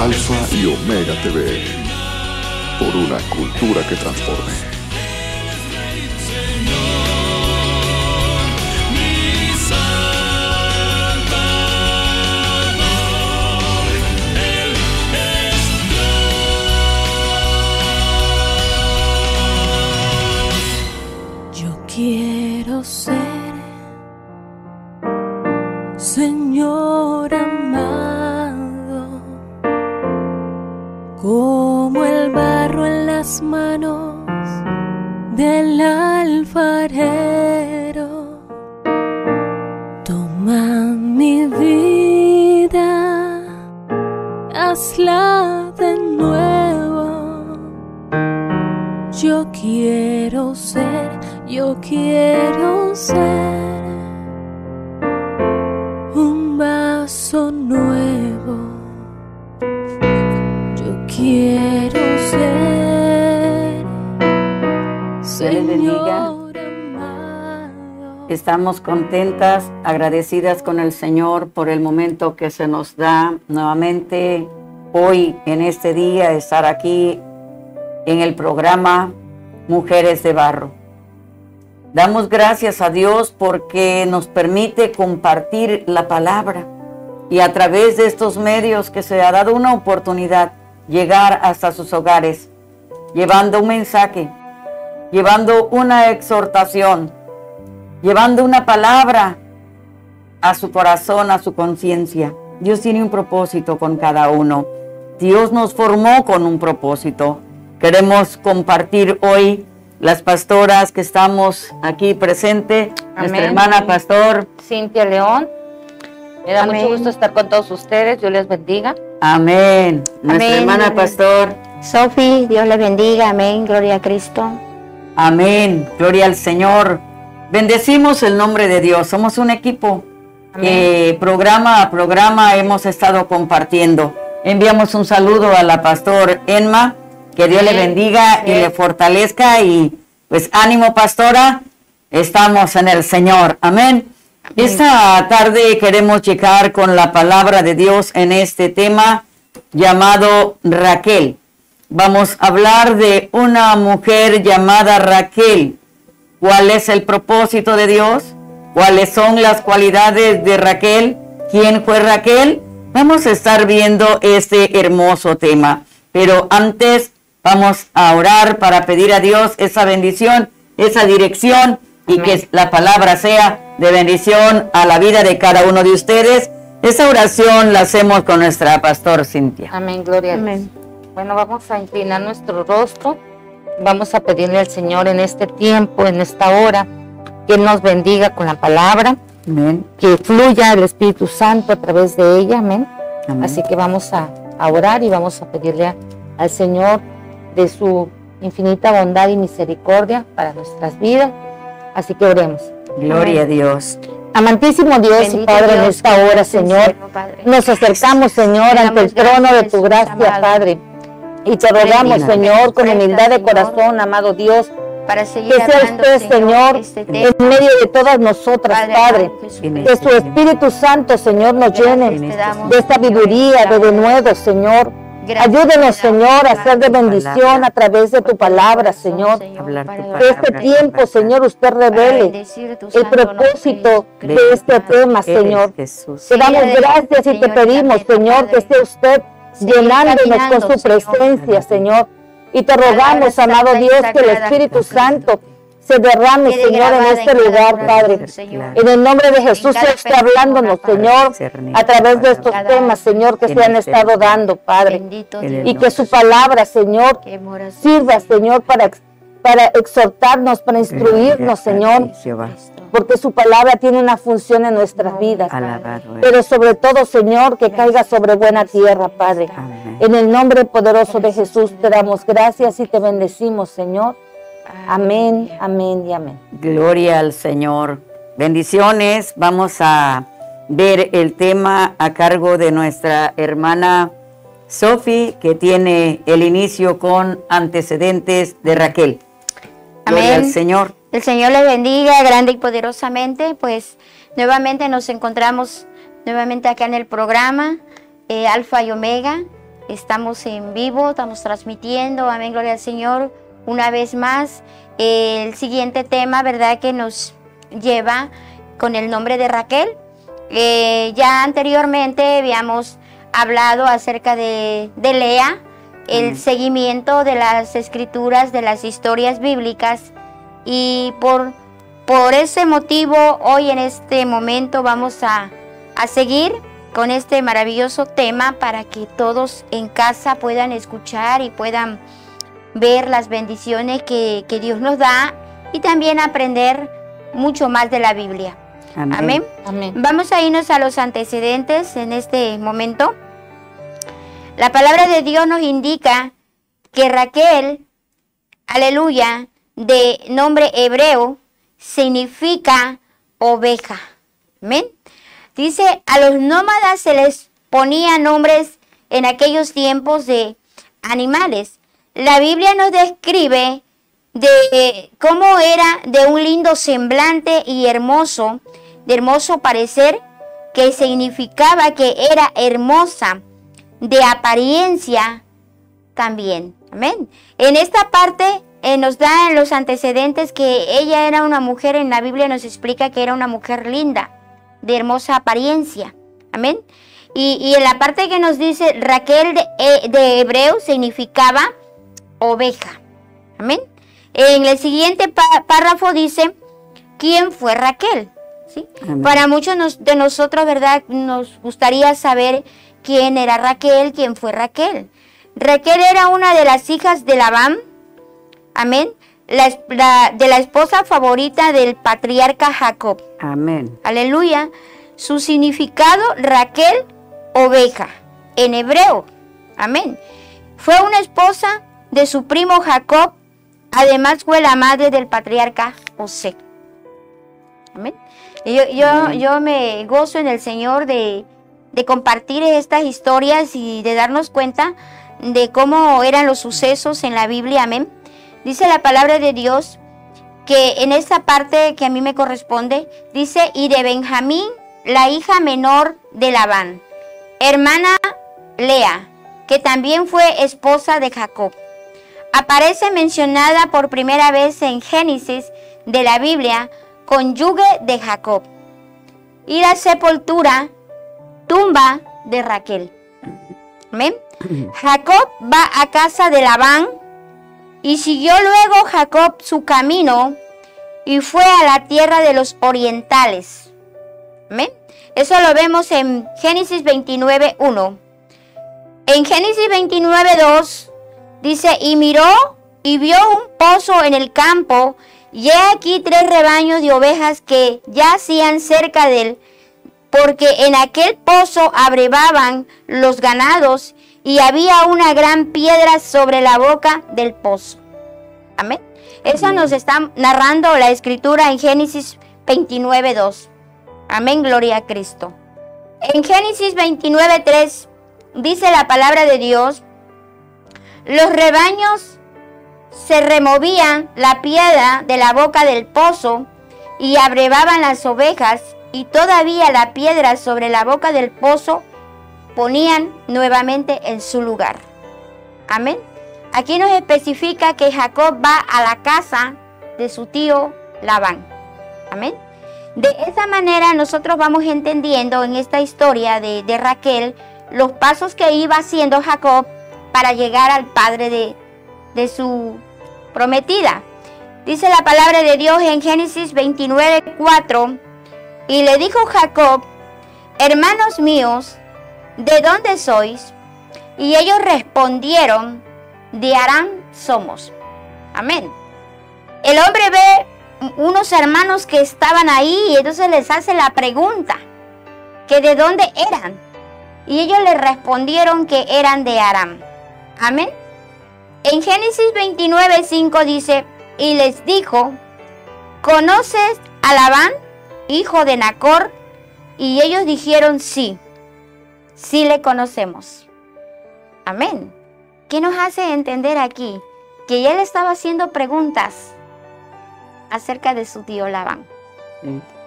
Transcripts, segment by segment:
Alfa y Omega TV, por una cultura que transforme. Quiero ser, Señor amado, como el barro en las manos del alfarero. Toma mi vida, hazla de nuevo. Yo quiero ser un vaso nuevo. Yo quiero ser, Señor amado. Estamos contentas, agradecidas con el Señor por el momento que se nos da nuevamente hoy, en este día, estar aquí en el programa Mujeres de Barro. Damos gracias a Dios porque nos permite compartir la palabra y a través de estos medios que se ha dado una oportunidad llegar hasta sus hogares, llevando un mensaje, llevando una exhortación, llevando una palabra a su corazón, a su conciencia. Dios tiene un propósito con cada uno. Dios nos formó con un propósito. Queremos compartir hoy las pastoras que estamos aquí presentes, nuestra hermana pastor Cintia León. Me da mucho gusto estar con todos ustedes. Dios les bendiga. Amén. Nuestra hermana pastor Sofi, Dios les bendiga. Amén. Gloria a Cristo. Amén. Gloria al Señor. Bendecimos el nombre de Dios. Somos un equipo que programa a programa hemos estado compartiendo. Enviamos un saludo a la pastor Enma. Que Dios le bendiga y le fortalezca y pues ánimo, pastora, estamos en el Señor, amén. Esta tarde queremos llegar con la palabra de Dios en este tema llamado Raquel. Vamos a hablar de una mujer llamada Raquel. ¿Cuál es el propósito de Dios? ¿Cuáles son las cualidades de Raquel? ¿Quién fue Raquel? Vamos a estar viendo este hermoso tema, pero antes vamos a orar para pedir a Dios esa bendición, esa dirección y que la palabra sea de bendición a la vida de cada uno de ustedes. Esa oración la hacemos con nuestra pastor Cintia. Amén, gloria a Dios. Bueno, vamos a inclinar nuestro rostro. Vamos a pedirle al Señor en este tiempo, en esta hora, que Él nos bendiga con la palabra. Amén. Que fluya el Espíritu Santo a través de ella. Amén. Amén. Así que vamos a orar y vamos a pedirle al Señor de su infinita bondad y misericordia para nuestras vidas. Así que oremos. Gloria a Dios. Amantísimo Dios Bendito y Padre, Dios, en esta hora, Señor, nos acercamos, Señor, ante el trono de tu gracia, Padre, y te rogamos, Señor, con humildad de corazón, amado Dios, para seguir que sea usted, Señor, en medio de todas nosotras, Padre, que su Espíritu Santo, Señor, nos llene de sabiduría, de denuedo, Señor. Ayúdenos, Señor, a ser de bendición a través de tu palabra, Señor. Que este tiempo, Señor, usted revele el propósito de este tema, Señor. Te damos gracias y te pedimos, Señor, que esté usted llenándonos con su presencia, Señor. Y te rogamos, amado Dios, que el Espíritu Santo se derrame, Señor, en este lugar, Padre. En el nombre de Jesús, se está hablándonos, Señor, a través de estos temas, Señor, que se han estado dando, Padre. Y que su palabra, Señor, sirva, Señor, para exhortarnos, para instruirnos, Señor, porque su palabra tiene una función en nuestras vidas. Pero sobre todo, Señor, que caiga sobre buena tierra, Padre. En el nombre poderoso de Jesús, te damos gracias y te bendecimos, Señor. Amén, amén y amén. Gloria al Señor. Bendiciones. Vamos a ver el tema a cargo de nuestra hermana Sofi, que tiene el inicio con antecedentes de Raquel. Gloria Amén. al Señor. El Señor les bendiga grande y poderosamente. Pues nuevamente nos encontramos nuevamente acá en el programa Alfa y Omega. estamos en vivo, estamos transmitiendo, amén, gloria al Señor, una vez más. El siguiente tema, ¿verdad?, que nos lleva con el nombre de Raquel. Ya anteriormente habíamos hablado acerca de Lea, el seguimiento de las escrituras, de las historias bíblicas, y por ese motivo hoy en este momento vamos a seguir con este maravilloso tema para que todos en casa puedan escuchar y puedan ver las bendiciones que Dios nos da y también aprender mucho más de la Biblia. Amén. Amén. Amén. Vamos a irnos a los antecedentes en este momento. La palabra de Dios nos indica que Raquel, aleluya, de nombre hebreo, significa oveja. Amén. Dice, a los nómadas se les ponía nombres en aquellos tiempos de animales. La Biblia nos describe de cómo era de un lindo semblante y hermoso, de hermoso parecer, que significaba que era hermosa, de apariencia también. Amén. En esta parte nos da en los antecedentes que ella era una mujer, en la Biblia nos explica que era una mujer linda, de hermosa apariencia. Amén. Y en la parte que nos dice Raquel de hebreo significaba oveja. Amén. En el siguiente párrafo dice, ¿quién fue Raquel? ¿Sí? Para muchos de nosotros, ¿verdad?, nos gustaría saber quién era Raquel, quién fue Raquel. Raquel era una de las hijas de Labán, amén, de la esposa favorita del patriarca Jacob. Amén. Aleluya. Su significado, Raquel, oveja, en hebreo. Amén. Fue una esposa de su primo Jacob, además fue la madre del patriarca José. Amén. Yo me gozo en el Señor de compartir estas historias y de darnos cuenta de cómo eran los sucesos en la Biblia. Amén. Dice la palabra de Dios que en esta parte que a mí me corresponde, dice, y de Benjamín, la hija menor de Labán, hermana Lea, que también fue esposa de Jacob. Aparece mencionada por primera vez en Génesis de la Biblia, cónyuge de Jacob. Y la sepultura, tumba de Raquel. Amén. Jacob va a casa de Labán y siguió luego Jacob su camino y fue a la tierra de los orientales. Amén. Eso lo vemos en Génesis 29:1. En Génesis 29:2 dice, y miró y vio un pozo en el campo, y he aquí 3 rebaños de ovejas que yacían cerca de él, porque en aquel pozo abrevaban los ganados, y había una gran piedra sobre la boca del pozo. Amén. Eso nos está narrando la escritura en Génesis 29:2. Amén, gloria a Cristo. En Génesis 29:3 dice la palabra de Dios, los rebaños se removían la piedra de la boca del pozo y abrevaban las ovejas, y todavía la piedra sobre la boca del pozo ponían nuevamente en su lugar. Amén. Aquí nos especifica que Jacob va a la casa de su tío Labán. Amén. De esa manera nosotros vamos entendiendo en esta historia de Raquel los pasos que iba haciendo Jacob para llegar al padre de su prometida. Dice la palabra de Dios en Génesis 29:4, y le dijo Jacob, hermanos míos, ¿de dónde sois? Y ellos respondieron, de Aram somos. Amén. El hombre ve unos hermanos que estaban ahí y entonces les hace la pregunta, que de dónde eran. Y ellos le respondieron que eran de Aram. Amén. En Génesis 29:5 dice, y les dijo, ¿conoces a Labán, hijo de Nacor? Y ellos dijeron, sí, sí le conocemos. Amén. ¿Qué nos hace entender aquí? Que él estaba haciendo preguntas acerca de su tío Labán.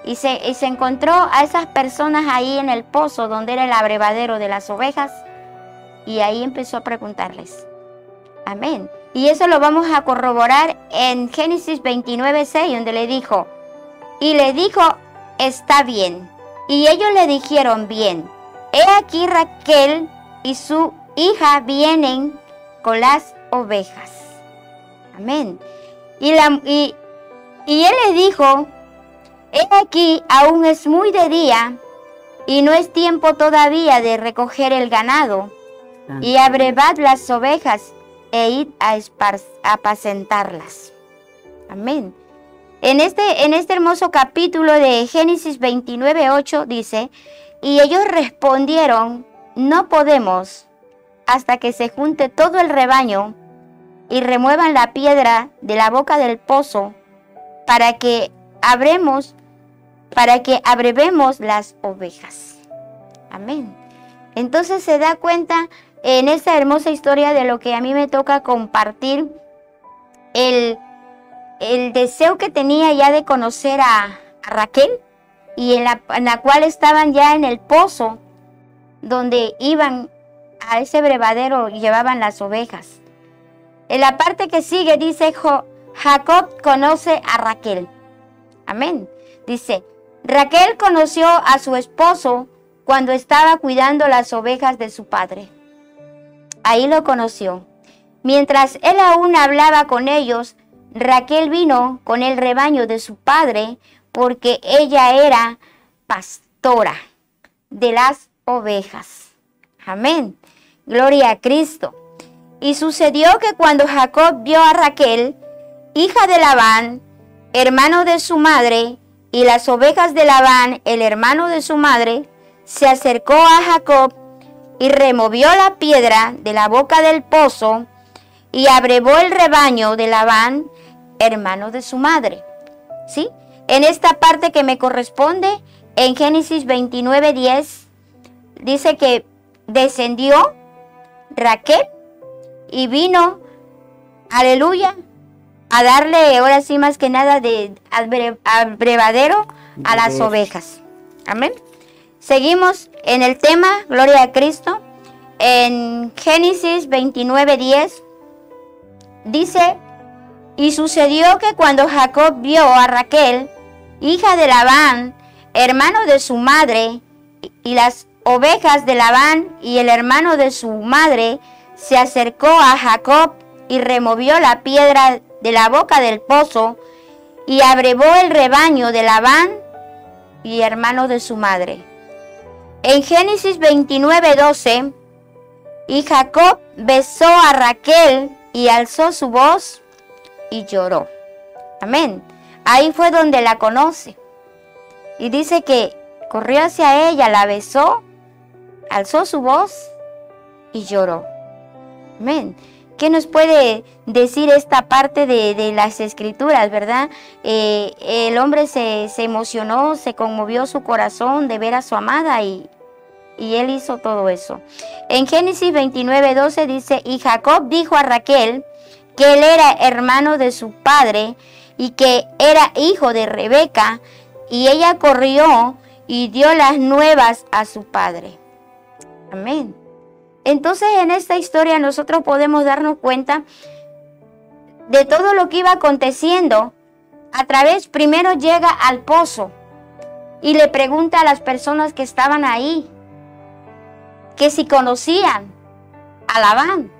Y se encontró a esas personas ahí en el pozo donde era el abrevadero de las ovejas. Y ahí empezó a preguntarles. Amén. Y eso lo vamos a corroborar en Génesis 29:6, donde le dijo, está bien. Y ellos le dijeron, bien. He aquí Raquel y su hija vienen con las ovejas. Amén. Y él le dijo, he aquí, aún es muy de día, y no es tiempo todavía de recoger el ganado, y abrevad las ovejas, e id a apacentarlas. Amén. En este hermoso capítulo de Génesis 29:8 dice, y ellos respondieron, no podemos, hasta que se junte todo el rebaño, y remuevan la piedra de la boca del pozo, para que abrevemos las ovejas. Amén. Entonces se da cuenta en esta hermosa historia de lo que a mí me toca compartir, el deseo que tenía ya de conocer a Raquel, y en la cual estaban ya en el pozo, donde iban a ese brevadero y llevaban las ovejas. En la parte que sigue dice, Jacob conoce a Raquel. Amén. Dice, Raquel conoció a su esposo cuando estaba cuidando las ovejas de su padre. Ahí lo conoció. Mientras él aún hablaba con ellos, Raquel vino con el rebaño de su padre, porque ella era pastora de las ovejas. Amén. Gloria a Cristo. Y sucedió que cuando Jacob vio a Raquel, hija de Labán, hermano de su madre, y las ovejas de Labán, el hermano de su madre, se acercó a Jacob y removió la piedra de la boca del pozo y abrevó el rebaño de Labán, hermano de su madre. ¿Sí? En esta parte que me corresponde, en Génesis 29:10, dice que descendió Raquel y vino, aleluya, a darle, ahora sí más que nada, al brevadero a las ovejas. Amén. Seguimos en el tema, gloria a Cristo. En Génesis 29:10 dice, y sucedió que cuando Jacob vio a Raquel, hija de Labán, hermano de su madre, y las ovejas de Labán y el hermano de su madre, se acercó a Jacob y removió la piedra de la boca del pozo y abrevó el rebaño de Labán y hermano de su madre. En Génesis 29:12, y Jacob besó a Raquel y alzó su voz y lloró. Amén. Ahí fue donde la conoce. Y dice que corrió hacia ella, la besó, alzó su voz y lloró. Amén. ¿Qué nos puede decir esta parte de las escrituras, verdad? El hombre se emocionó, se conmovió su corazón de ver a su amada y él hizo todo eso. En Génesis 29:12 dice, y Jacob dijo a Raquel que él era hermano de su padre y que era hijo de Rebeca, y ella corrió y dio las nuevas a su padre. Amén. Entonces en esta historia nosotros podemos darnos cuenta de todo lo que iba aconteciendo. Primero llega al pozo y le pregunta a las personas que estaban ahí que si conocían a Labán.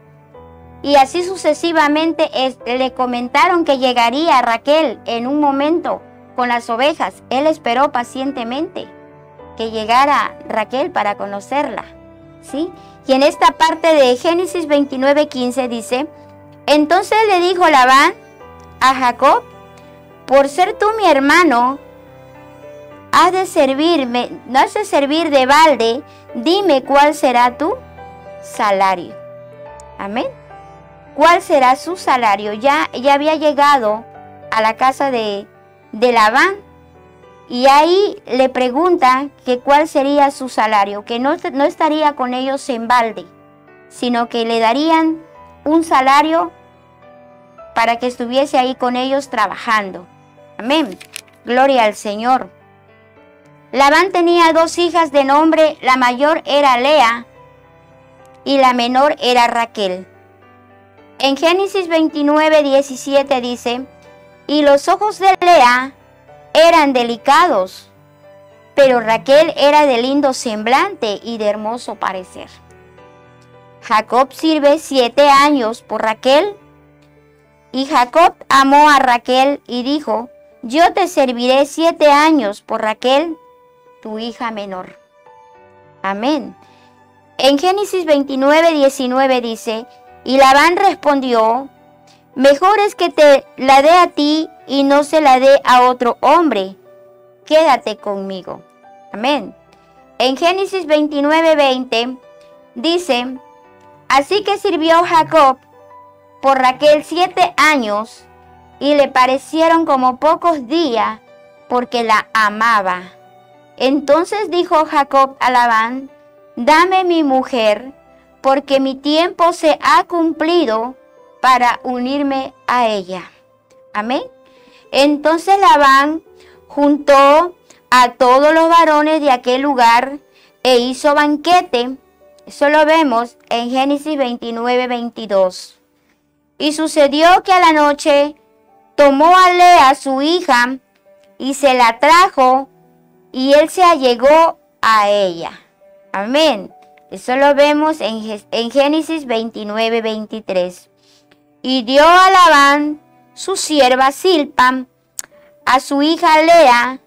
Y así sucesivamente le comentaron que llegaría Raquel en un momento con las ovejas. Él esperó pacientemente que llegara Raquel para conocerla. ¿Sí? Y en esta parte de Génesis 29:15 dice, entonces le dijo Labán a Jacob, por ser tú mi hermano, no has de servir de balde, dime cuál será tu salario. Amén. ¿Cuál será su salario? Ya había llegado a la casa de Labán. Y ahí le pregunta que cuál sería su salario, que no estaría con ellos en balde, sino que le darían un salario para que estuviese ahí con ellos trabajando. Amén. Gloria al Señor. Labán tenía 2 hijas de nombre, la mayor era Lea y la menor era Raquel. En Génesis 29:17 dice, y los ojos de Lea eran delicados, pero Raquel era de lindo semblante y de hermoso parecer. Jacob sirve 7 años por Raquel, y Jacob amó a Raquel y dijo, yo te serviré 7 años por Raquel, tu hija menor. Amén. En Génesis 29:19 dice, y Labán respondió, mejor es que te la dé a ti y no se la dé a otro hombre. Quédate conmigo. Amén. En Génesis 29:20 dice, así que sirvió Jacob por Raquel 7 años y le parecieron como pocos días porque la amaba. Entonces dijo Jacob a Labán, dame mi mujer, porque mi tiempo se ha cumplido para unirme a ella. Amén. Entonces Labán juntó a todos los varones de aquel lugar e hizo banquete. Eso lo vemos en Génesis 29:22. Y sucedió que a la noche tomó a Lea su hija y se la trajo y él se allegó a ella. Amén. Eso lo vemos en Génesis 29:23. Y dio a Labán su sierva Zilpa a su hija Lea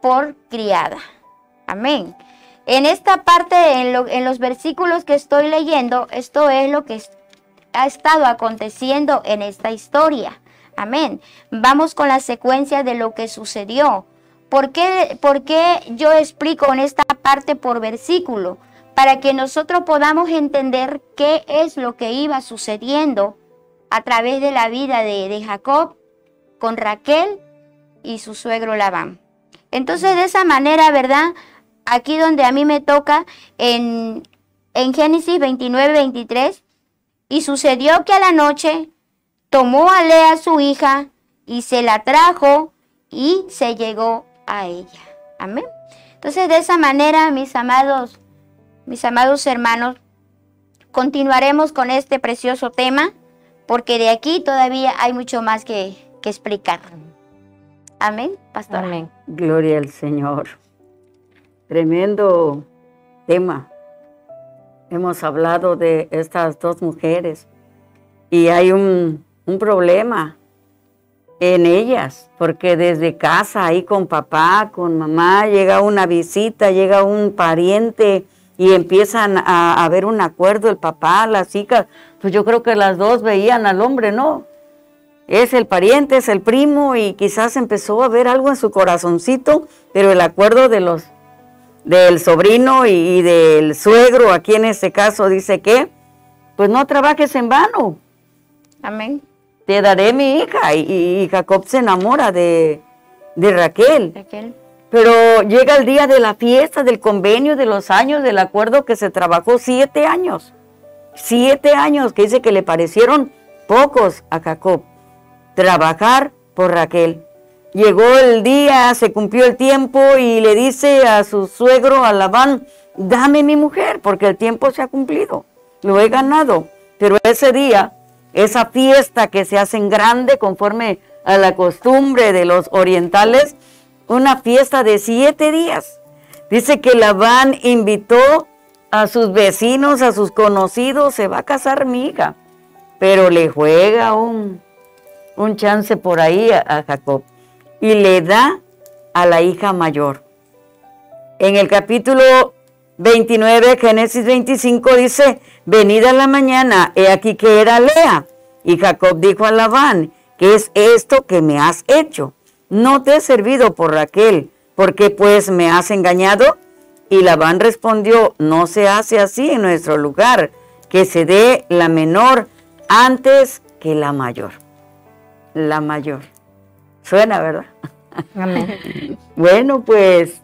por criada. Amén. En esta parte, en los versículos que estoy leyendo, esto es lo que ha estado aconteciendo en esta historia. Amén. Vamos con la secuencia de lo que sucedió. ¿Por qué yo explico en esta parte por versículo? Para que nosotros podamos entender qué es lo que iba sucediendo a través de la vida de Jacob con Raquel y su suegro Labán. Entonces, de esa manera, ¿verdad? Aquí donde a mí me toca, en Génesis 29:23, y sucedió que a la noche tomó a Lea su hija y se la trajo y se llegó a ella. Amén. Entonces, de esa manera, mis amados hermanos, continuaremos con este precioso tema, porque de aquí todavía hay mucho más que explicar. Amén, pastora. Amén. Gloria al Señor. Tremendo tema. Hemos hablado de estas dos mujeres y hay un problema en ellas, porque desde casa, ahí con papá, con mamá, llega una visita, llega un pariente y empiezan a haber un acuerdo, el papá, las hijas, pues yo creo que las dos veían al hombre, ¿no? Es el pariente, es el primo, y quizás empezó a ver algo en su corazoncito, pero el acuerdo del sobrino y del suegro, aquí en este caso, dice que, pues no trabajes en vano. Amén. Te daré mi hija, y Jacob se enamora de Raquel. Pero llega el día de la fiesta, del convenio, de los años, del acuerdo que se trabajó 7 años. 7 años, que dice que le parecieron pocos a Jacob. Trabajar por Raquel. Llegó el día, se cumplió el tiempo y le dice a su suegro, a Labán, dame mi mujer, porque el tiempo se ha cumplido. Lo he ganado. Pero ese día, esa fiesta que se hace en grande conforme a la costumbre de los orientales, una fiesta de 7 días. Dice que Labán invitó a sus vecinos, a sus conocidos, se va a casar mi hija, pero le juega un chance por ahí a Jacob y le da a la hija mayor. En el capítulo 29, Génesis 25, dice, venida la mañana, he aquí que era Lea. Y Jacob dijo a Labán, ¿qué es esto que me has hecho? No te he servido por Raquel, ¿por qué pues me has engañado? Y Labán respondió, no se hace así en nuestro lugar, que se dé la menor antes que la mayor. La mayor. Suena, ¿verdad? Amén. Bueno, pues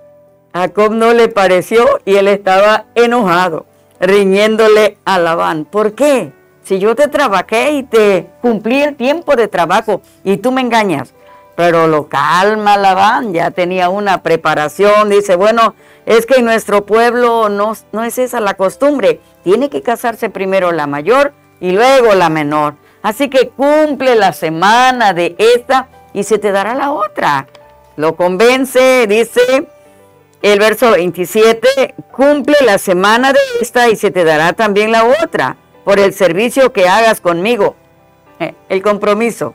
Jacob no le pareció y él estaba enojado, riñéndole a Labán. ¿Por qué? Si yo te trabajé y te cumplí el tiempo de trabajo y tú me engañas. Pero lo calma Labán, ya tenía una preparación, dice, bueno, es que en nuestro pueblo no es esa la costumbre, tiene que casarse primero la mayor y luego la menor. Así que cumple la semana de esta y se te dará la otra. Lo convence, dice el verso 27, cumple la semana de esta y se te dará también la otra, por el servicio que hagas conmigo. El compromiso.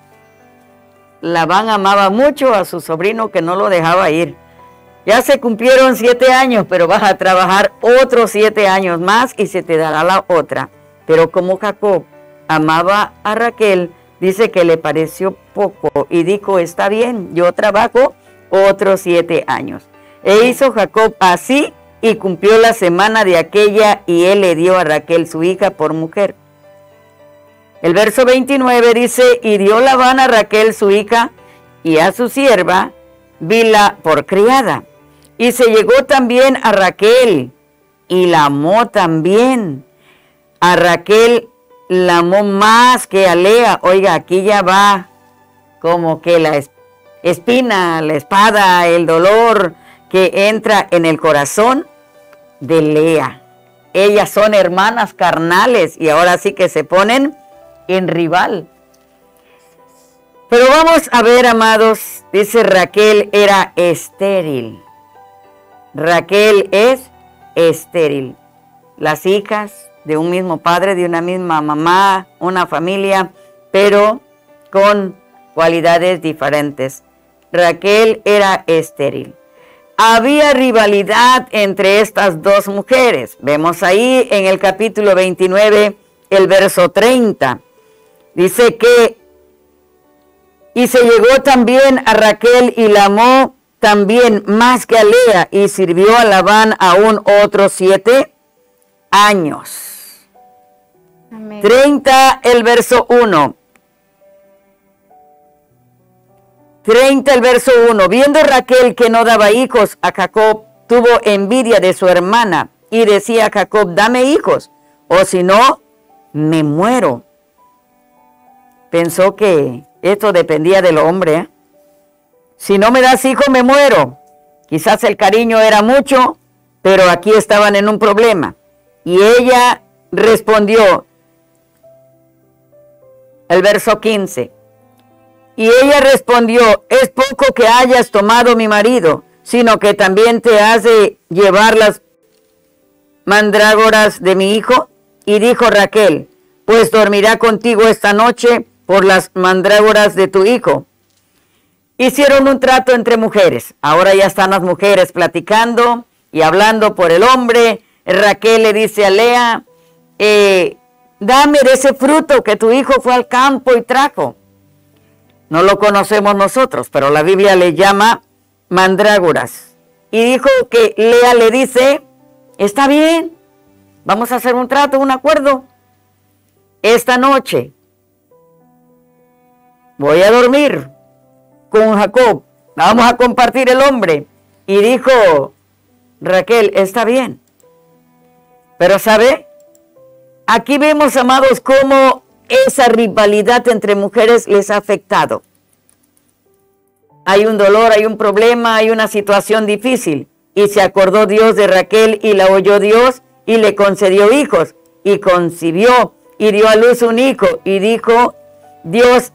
Labán amaba mucho a su sobrino que no lo dejaba ir. Ya se cumplieron 7 años, pero vas a trabajar otros 7 años más y se te dará la otra. Pero como Jacob amaba a Raquel, dice que le pareció poco y dijo, está bien, yo trabajo otros 7 años. E hizo Jacob así y cumplió la semana de aquella y él le dio a Raquel su hija por mujer. El verso 29 dice, y dio Labán a Raquel su hija y a su sierva Bilha por criada. Y se llegó también a Raquel y la amó también. A Raquel la amó más que a Lea. Oiga, aquí ya va como que la espina, la espada, el dolor que entra en el corazón de Lea. Ellas son hermanas carnales y ahora sí que se ponen en rival. Pero vamos a ver, amados, dice Raquel era estéril. Raquel es estéril. Las hijas de un mismo padre, de una misma mamá, una familia, pero con cualidades diferentes. Raquel era estéril. Había rivalidad entre estas dos mujeres. Vemos ahí en el capítulo 29, el verso 30. Dice que, y se llegó también a Raquel y la amó también más que a Lea, y sirvió a Labán aún otros 7 años. Amén. 30, el verso 1. 30, el verso 1. Viendo Raquel que no daba hijos a Jacob, tuvo envidia de su hermana, y decía a Jacob, dame hijos, o si no, me muero. Pensó que esto dependía del hombre, ¿eh? Si no me das hijo, me muero. Quizás el cariño era mucho, pero aquí estaban en un problema. Y ella respondió, el verso 15. Y ella respondió, es poco que hayas tomado mi marido, sino que también te has de llevar las mandrágoras de mi hijo. Y dijo Raquel, pues dormirá contigo esta noche por las mandrágoras de tu hijo. Hicieron un trato entre mujeres. Ahora ya están las mujeres platicando y hablando por el hombre. Raquel le dice a Lea, dame de ese fruto que tu hijo fue al campo y trajo. No lo conocemos nosotros, pero la Biblia le llama mandrágoras. Y dijo que Lea le dice, está bien, vamos a hacer un trato, un acuerdo. Esta noche voy a dormir con Jacob, vamos a compartir el hombre. Y dijo Raquel, está bien. Pero ¿sabe? Aquí vemos, amados, cómo esa rivalidad entre mujeres les ha afectado. Hay un dolor, hay un problema, hay una situación difícil. Y se acordó Dios de Raquel y la oyó Dios y le concedió hijos. Y concibió y dio a luz un hijo. Y dijo, Dios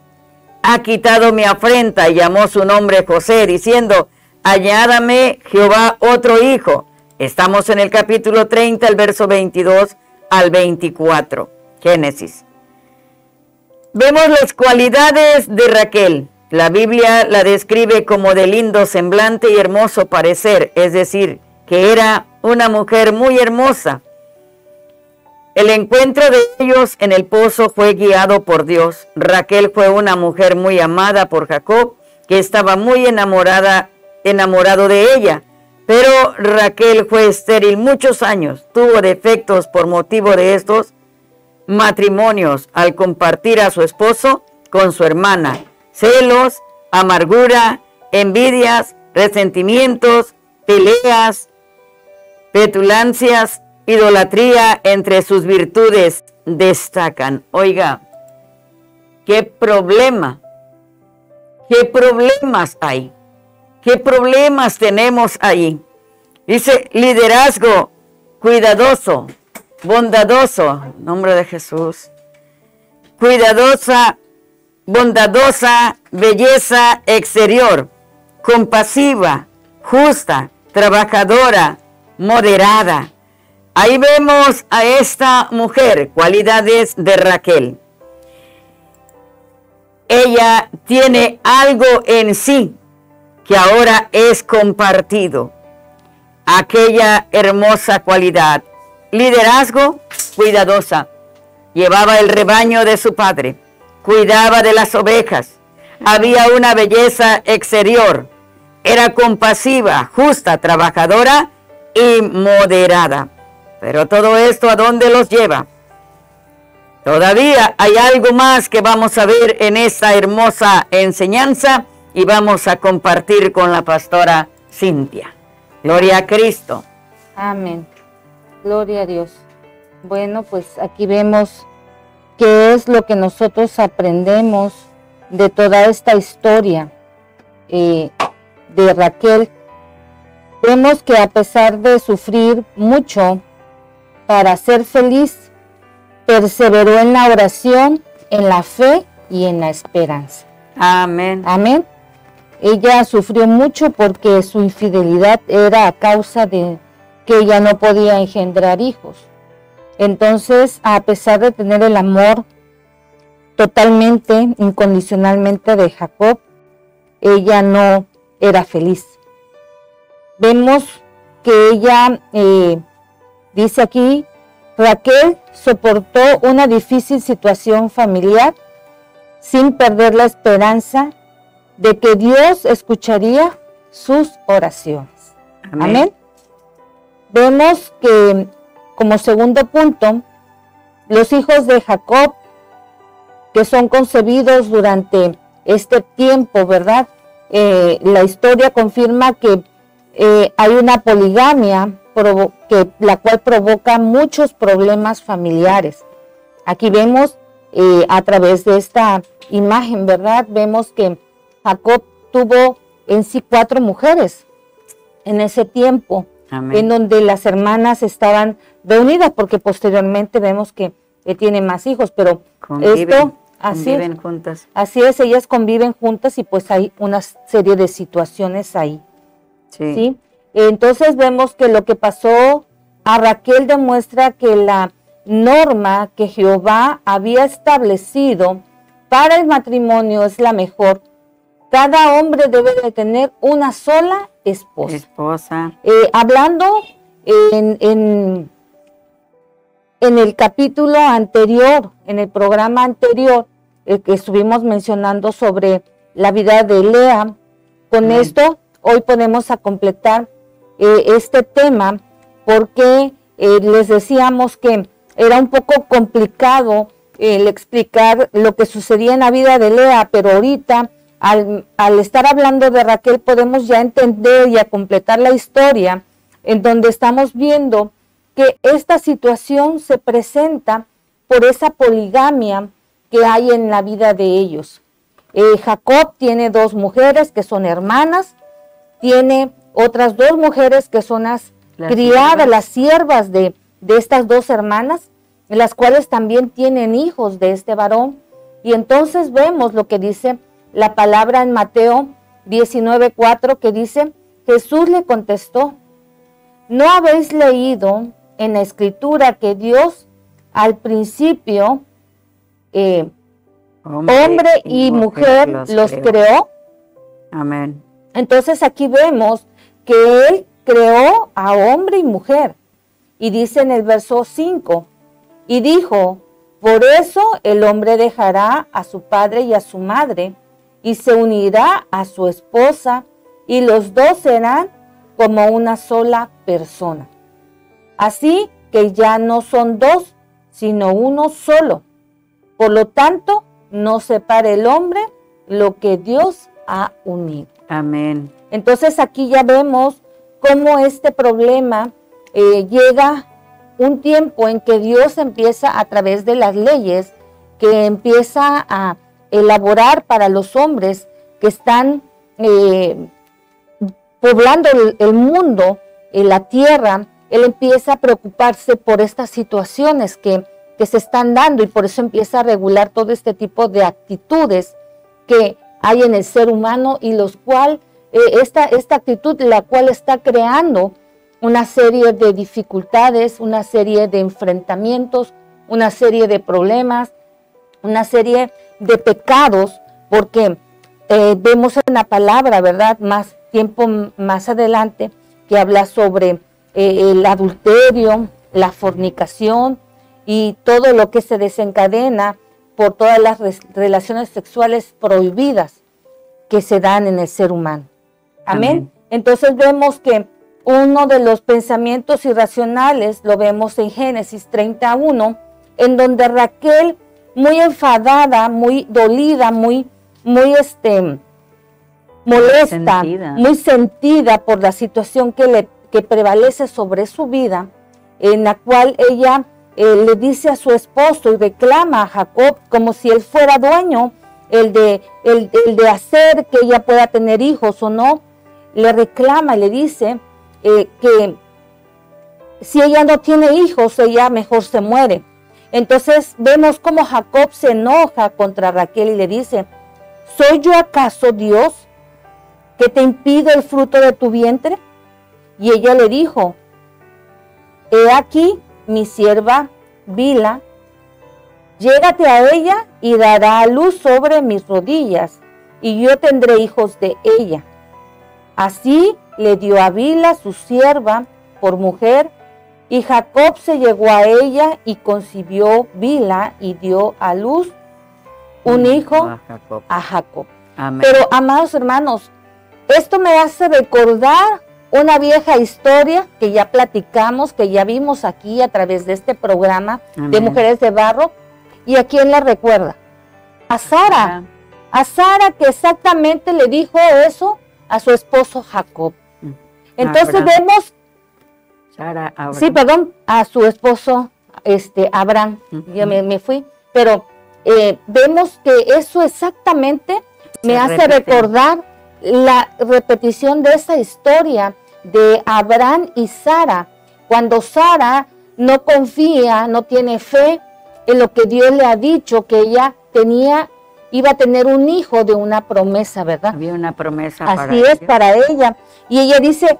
ha quitado mi afrenta, y llamó su nombre José, diciendo, añádame Jehová otro hijo. Estamos en el capítulo 30, el verso 22 al 24. Génesis. Vemos las cualidades de Raquel. La Biblia la describe como de lindo semblante y hermoso parecer, es decir, que era una mujer muy hermosa. El encuentro de ellos en el pozo fue guiado por Dios. Raquel fue una mujer muy amada por Jacob, que estaba muy enamorado de ella. Pero Raquel fue estéril muchos años, tuvo defectos por motivo de estos matrimonios al compartir a su esposo con su hermana. Celos, amargura, envidias, resentimientos, peleas, petulancias, idolatría entre sus virtudes destacan. Oiga, qué problema ¿Qué problemas hay? ¿Qué problemas tenemos ahí? Dice liderazgo cuidadoso, bondadoso, en nombre de Jesús. Cuidadosa, bondadosa, belleza exterior, compasiva, justa, trabajadora, moderada. Ahí vemos a esta mujer, cualidades de Raquel. Ella tiene algo en sí que ahora es compartido. Aquella hermosa cualidad. Liderazgo, cuidadosa. Llevaba el rebaño de su padre. Cuidaba de las ovejas. Había una belleza exterior. Era compasiva, justa, trabajadora y moderada. Pero todo esto, ¿a dónde los lleva? Todavía hay algo más que vamos a ver en esta hermosa enseñanza y vamos a compartir con la pastora Cintia. Gloria a Cristo. Amén. Gloria a Dios. Bueno, pues aquí vemos qué es lo que nosotros aprendemos de toda esta historia de Raquel. Vemos que a pesar de sufrir mucho para ser feliz, perseveró en la oración, en la fe y en la esperanza. Amén. Amén. Ella sufrió mucho porque su infidelidad era a causa de que ella no podía engendrar hijos. Entonces, a pesar de tener el amor totalmente, incondicionalmente de Jacob, ella no era feliz. Vemos que ella, dice aquí, Raquel soportó una difícil situación familiar sin perder la esperanza de que Dios escucharía sus oraciones. Amén. Amén. Vemos que, como segundo punto, los hijos de Jacob, que son concebidos durante este tiempo, ¿verdad? La historia confirma que hay una poligamia, la cual provoca muchos problemas familiares. Aquí vemos a través de esta imagen, ¿verdad? Vemos que Jacob tuvo en sí 4 mujeres en ese tiempo. Amén. En donde las hermanas estaban reunidas, porque posteriormente vemos que tiene más hijos, pero conviven juntas. Así es, ellas conviven juntas y pues hay una serie de situaciones ahí. Sí. ¿Sí? Entonces vemos que lo que pasó a Raquel demuestra que la norma que Jehová había establecido para el matrimonio es la mejor. Cada hombre debe de tener una sola esposa. Hablando en el capítulo anterior, en el programa anterior, que estuvimos mencionando sobre la vida de Lea, con esto hoy podemos completar este tema, porque les decíamos que era un poco complicado el explicar lo que sucedía en la vida de Lea, pero ahorita al estar hablando de Raquel podemos ya entender y a completar la historia, en donde estamos viendo que esta situación se presenta por esa poligamia que hay en la vida de ellos. Jacob tiene 2 mujeres que son hermanas, tiene otras 2 mujeres que son las criadas, las siervas de estas 2 hermanas, las cuales también tienen hijos de este varón. Y entonces vemos lo que dice la palabra en Mateo 19:4, que dice, Jesús le contestó, ¿no habéis leído en la Escritura que Dios al principio, hombre y mujer los creó? Amén. Entonces aquí vemos que Él creó a hombre y mujer. Y dice en el verso 5, y dijo, por eso el hombre dejará a su padre y a su madre, y se unirá a su esposa, y los 2 serán como una sola persona. Así que ya no son 2, sino uno solo. Por lo tanto, no separe el hombre lo que Dios ha unido. Amén. Entonces aquí ya vemos cómo este problema llega un tiempo en que Dios empieza a través de las leyes, que empieza a elaborar para los hombres que están poblando el mundo, la tierra, él empieza a preocuparse por estas situaciones que se están dando, y por eso empieza a regular todo este tipo de actitudes que hay en el ser humano, y los cual esta actitud, la cual está creando una serie de dificultades, una serie de enfrentamientos, una serie de problemas, una serie de pecados, porque vemos en la palabra, ¿verdad? Más tiempo más adelante, que habla sobre el adulterio, la fornicación y todo lo que se desencadena por todas las relaciones sexuales prohibidas que se dan en el ser humano. Amén. Entonces vemos que uno de los pensamientos irracionales lo vemos en Génesis 31, en donde Raquel, muy enfadada, muy dolida, muy molesta, muy sentida por la situación que prevalece sobre su vida, en la cual ella le dice a su esposo y reclama a Jacob como si él fuera dueño, el de hacer que ella pueda tener hijos o no. Le reclama, le dice que si ella no tiene hijos, ella mejor se muere. Entonces vemos cómo Jacob se enoja contra Raquel y le dice: ¿soy yo acaso Dios que te impide el fruto de tu vientre? Y ella le dijo: he aquí mi sierva Bila, llégate a ella y dará a luz sobre mis rodillas, y yo tendré hijos de ella. Así le dio a Bila su sierva por mujer, y Jacob se llegó a ella y concibió Bila y dio a luz un hijo a Jacob. Amén. Pero, amados hermanos, esto me hace recordar una vieja historia que ya platicamos, que ya vimos aquí a través de este programa. Amén. De Mujeres de Barro. ¿Y a quién la recuerda? A Sara. Amén. A Sara, que exactamente le dijo eso a su esposo Jacob. Entonces vemos, Sara, sí, perdón, a su esposo Abraham. Yo me fui, pero vemos que eso exactamente me hace recordar la repetición de esa historia de Abraham y Sara, cuando Sara no confía, no tiene fe en lo que Dios le ha dicho, que ella iba a tener un hijo de una promesa, ¿verdad? Había una promesa para ella. Así es, para ella. Y ella dice: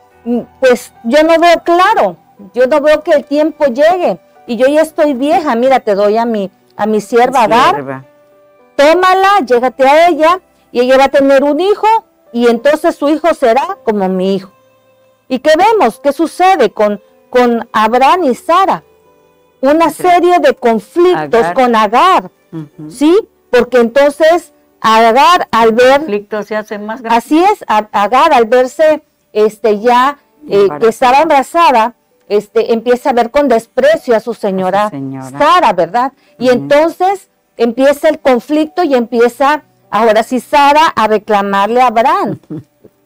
pues yo no veo claro, yo no veo que el tiempo llegue, y yo ya estoy vieja, mira, te doy a mi sierva Agar, tómala, llégate a ella, y ella va a tener un hijo, y entonces su hijo será como mi hijo. ¿Y qué vemos? ¿Qué sucede con Abraham y Sara? Una serie de conflictos con Agar, ¿sí? Porque entonces Agar, al ver... El conflicto se hace más grande. Así es, Agar, al verse que estaba embarazada, empieza a ver con desprecio a su señora Sara, ¿verdad? Y entonces empieza el conflicto y empieza, ahora sí, Sara a reclamarle a Abraham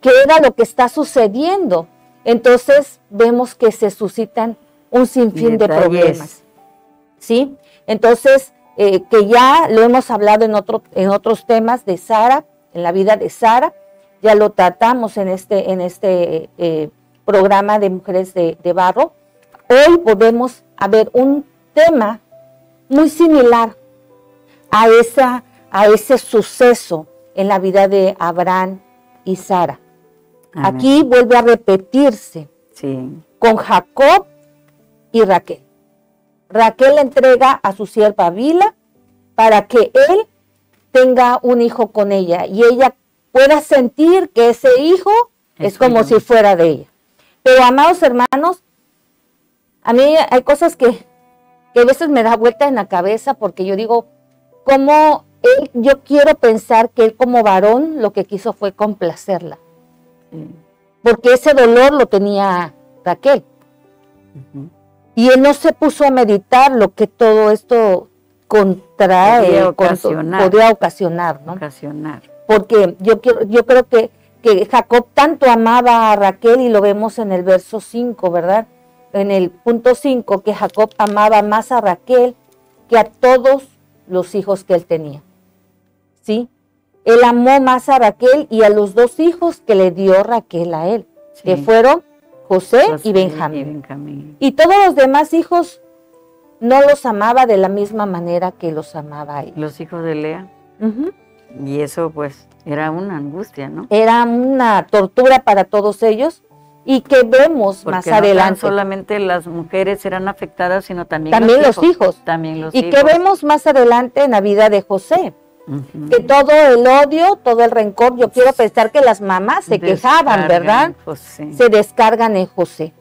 qué era lo que está sucediendo. Entonces vemos que se suscitan un sinfín de problemas, ¿sí? Entonces, que ya lo hemos hablado en otros temas de Sara, en la vida de Sara, ya lo tratamos en este programa de Mujeres de Barro. Hoy volvemos a ver un tema muy similar a ese suceso en la vida de Abraham y Sara. Amén. Aquí vuelve a repetirse con Jacob y Raquel. Raquel le entrega a su sierva Bila para que él tenga un hijo con ella y ella pueda sentir que ese hijo es como si fuera de ella. Pero, amados hermanos, a mí hay cosas que a veces me da vuelta en la cabeza, porque yo digo, yo quiero pensar que él como varón lo que quiso fue complacerla. Porque ese dolor lo tenía Raquel. Y él no se puso a meditar lo que todo esto podía ocasionar, ¿no? Porque yo creo que Jacob tanto amaba a Raquel, y lo vemos en el verso 5, ¿verdad? En el punto 5, que Jacob amaba más a Raquel que a todos los hijos que él tenía, ¿sí? él amó más a Raquel y a los 2 hijos que le dio Raquel a él, sí, que fueron José y Benjamín. Y todos los demás hijos no los amaba de la misma manera que los amaba a él. Los hijos de Lea. Y eso pues era una angustia, ¿no? Era una tortura para todos ellos, y que vemos más adelante. No solamente las mujeres eran afectadas, sino también los hijos. También los hijos. Y que vemos más adelante en la vida de José. Que todo el odio, todo el rencor, yo quiero pensar que las mamás se quejaban, ¿verdad? José. Se descargan en José.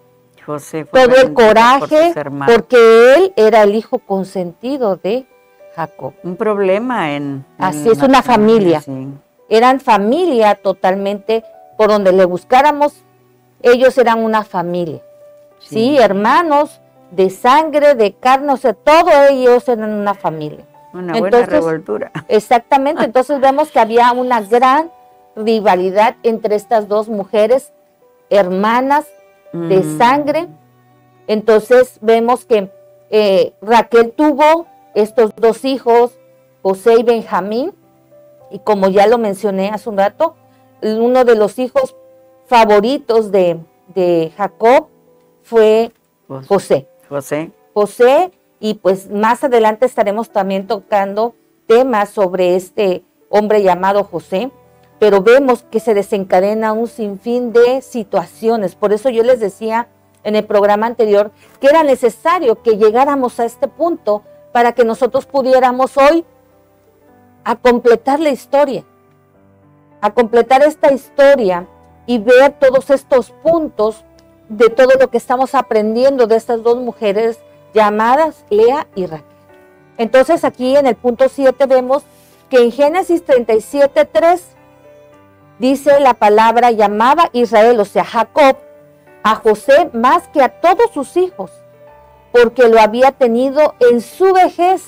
José fue todo el coraje, porque él era el hijo consentido de Jacob. Un problema Así es, una familia. Sí. Eran familia totalmente, por donde le buscáramos, ellos eran una familia. Sí, hermanos de sangre, de carne, o sea, todos ellos eran una familia. Una buena revoltura. Exactamente, entonces vemos que había una gran rivalidad entre estas 2 mujeres, hermanas de sangre. Entonces vemos que Raquel tuvo estos 2 hijos, José y Benjamín, y como ya lo mencioné hace un rato, uno de los hijos favoritos de Jacob fue José. Y pues más adelante estaremos también tocando temas sobre este hombre llamado José, pero vemos que se desencadena un sinfín de situaciones. Por eso yo les decía en el programa anterior que era necesario que llegáramos a este punto para que nosotros pudiéramos hoy a completar la historia, a completar esta historia y ver todos estos puntos de todo lo que estamos aprendiendo de estas 2 mujeres llamadas Lea y Raquel. Entonces aquí en el punto 7 vemos que en Génesis 37:3 dice la palabra: llamaba Israel, o sea Jacob, a José más que a todos sus hijos, porque lo había tenido en su vejez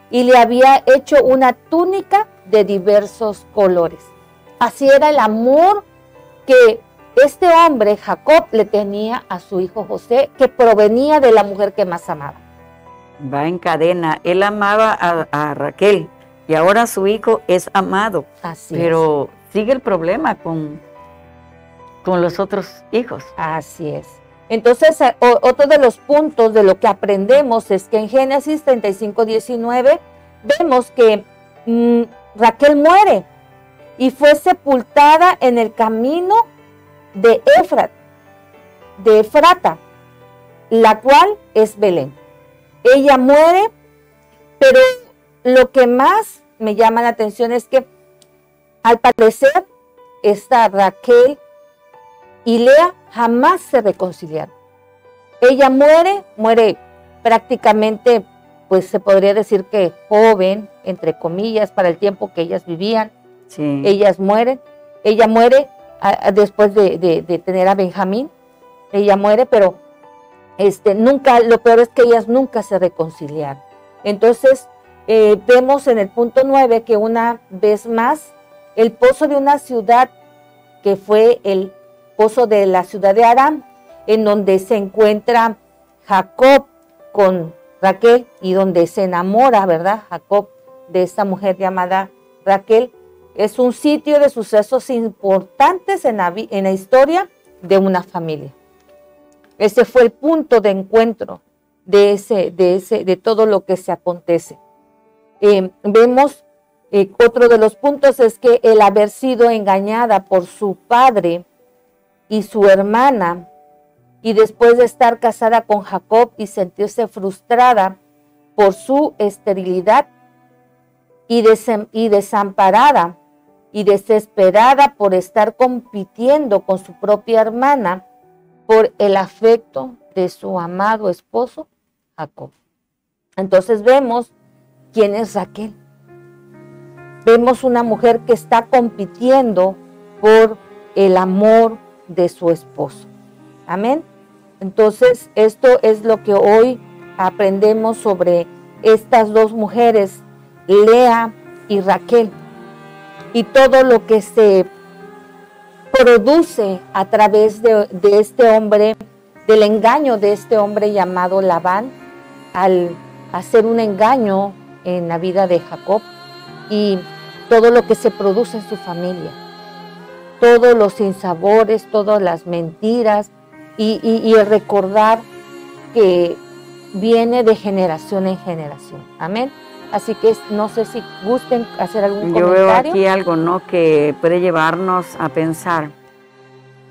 y le había hecho una túnica de diversos colores. Así era el amor que este hombre, Jacob, le tenía a su hijo José, que provenía de la mujer que más amaba. Va en cadena. Él amaba a Raquel y ahora su hijo es amado. Así pero sigue el problema con los otros hijos. Así es. Entonces, otro de los puntos de lo que aprendemos es que en Génesis 35:19 vemos que Raquel muere y fue sepultada en el camino de Efrata, la cual es Belén. Ella muere, pero lo que más me llama la atención es que al parecer esta Raquel y Lea jamás se reconciliaron. Ella muere prácticamente, pues se podría decir que joven, entre comillas, para el tiempo que ellas vivían. Sí. Ella muere después de tener a Benjamín. Ella muere, pero nunca, lo peor es que ellas nunca se reconciliaron. Entonces, vemos en el punto 9 que una vez más, el pozo de una ciudad, que fue el pozo de la ciudad de Aram, en donde se encuentra Jacob con Raquel y donde se enamora, ¿verdad? Jacob de esta mujer llamada Raquel, es un sitio de sucesos importantes en la historia de una familia. Ese fue el punto de encuentro de todo lo que se acontece. Vemos, otro de los puntos es que el haber sido engañada por su padre y su hermana, y después de estar casada con Jacob y sentirse frustrada por su esterilidad y desamparada y desesperada por estar compitiendo con su propia hermana por el afecto de su amado esposo Jacob. Entonces vemos quién es Raquel. Vemos una mujer que está compitiendo por el amor de su esposo. Amén. Entonces, esto es lo que hoy aprendemos sobre estas 2 mujeres, Lea y Raquel, y todo lo que se produce a través de este hombre, del engaño de este hombre llamado Labán, al hacer un engaño en la vida de Jacob, y todo lo que se produce en su familia, todos los sinsabores, todas las mentiras y el recordar que viene de generación en generación. Amén. Así que no sé si gusten hacer algún comentario. Yo veo aquí algo, ¿no?, que puede llevarnos a pensar.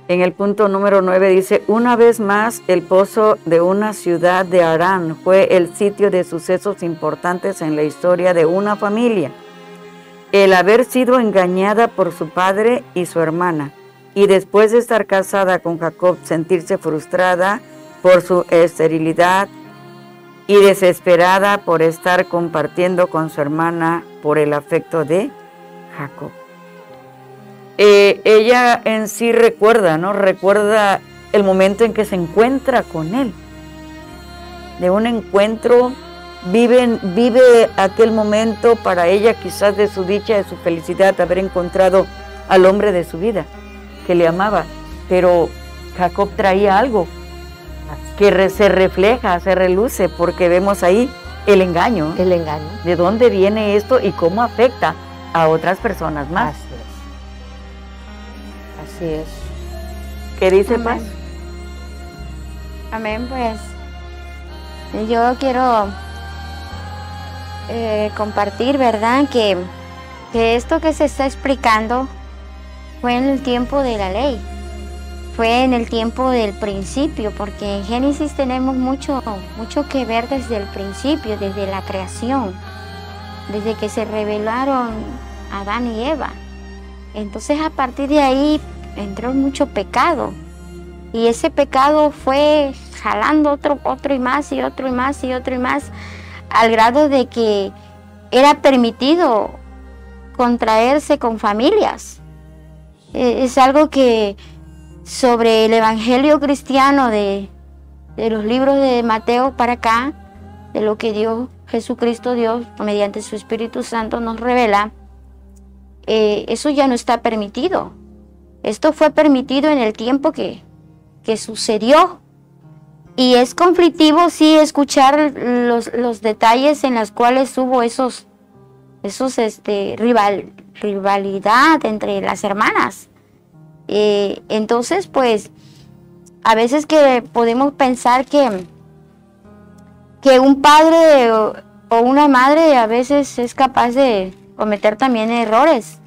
En el punto número 9 dice: una vez más, el pozo de una ciudad de Harán fue el sitio de sucesos importantes en la historia de una familia. El haber sido engañada por su padre y su hermana, y después de estar casada con Jacob, sentirse frustrada por su esterilidad y desesperada por estar compartiendo con su hermana por el afecto de Jacob. Ella en sí recuerda, ¿no? Recuerda el momento en que se encuentra con él. De un encuentro, vive aquel momento para ella, quizás de su dicha, de su felicidad, de haber encontrado al hombre de su vida, que le amaba. Pero Jacob traía algo que se refleja, se reluce, porque vemos ahí el engaño. El engaño. ¿De dónde viene esto y cómo afecta a otras personas más? Así es. ¿Qué dice Paz? Amén, pues yo quiero compartir, ¿verdad? Que esto que se está explicando fue en el tiempo de la ley, fue en el tiempo del principio, porque en Génesis tenemos mucho que ver desde el principio, desde la creación, desde que se revelaron Adán y Eva. Entonces a partir de ahí entró mucho pecado, y ese pecado fue jalando otro y más, y otro y más, y otro y más, al grado de que era permitido contraerse con familias. Es algo que sobre el evangelio cristiano de los libros de Mateo para acá, de lo que Jesucristo Dios mediante su Espíritu Santo nos revela, eso ya no está permitido. Esto fue permitido en el tiempo que sucedió, y es conflictivo sí escuchar los detalles en los cuales hubo rivalidad entre las hermanas. Entonces, pues, a veces que podemos pensar que un padre o una madre a veces es capaz de cometer también errores.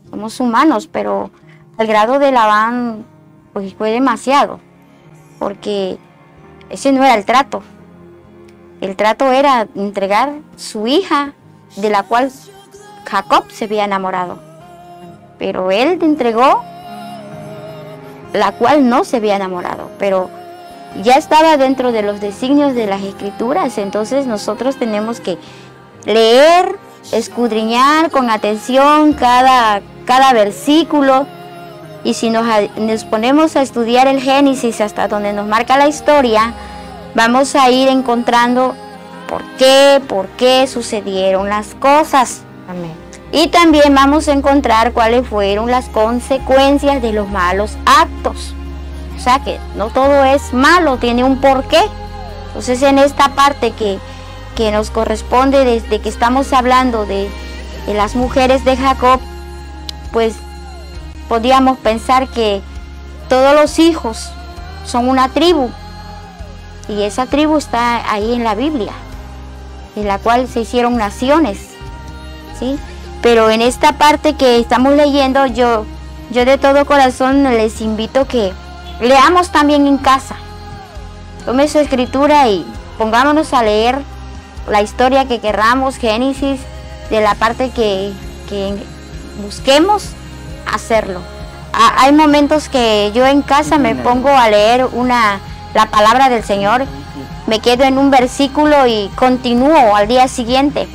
Somos humanos, pero al grado de Labán, pues fue demasiado, porque ese no era el trato. El trato era entregar su hija, de la cual Jacob se había enamorado, pero él entregó la cual no se había enamorado, pero ya estaba dentro de los designios de las Escrituras. Entonces nosotros tenemos que leer, escudriñar con atención cada versículo, y si nos ponemos a estudiar el Génesis hasta donde nos marca la historia, vamos a ir encontrando por qué sucedieron las cosas. Amén. Y también vamos a encontrar cuáles fueron las consecuencias de los malos actos. O sea que no todo es malo, tiene un porqué. Entonces en esta parte que nos corresponde, desde que estamos hablando de las mujeres de Jacob, pues podríamos pensar que todos los hijos son una tribu, y esa tribu está ahí en la Biblia, en la cual se hicieron naciones, ¿sí? Pero en esta parte que estamos leyendo, yo de todo corazón les invito que leamos también en casa. Tome su escritura y pongámonos a leer la historia que querramos, Génesis, de la parte que busquemos hacerlo. Hay momentos que yo en casa me pongo a leer la palabra del Señor, me quedo en un versículo y continúo al día siguiente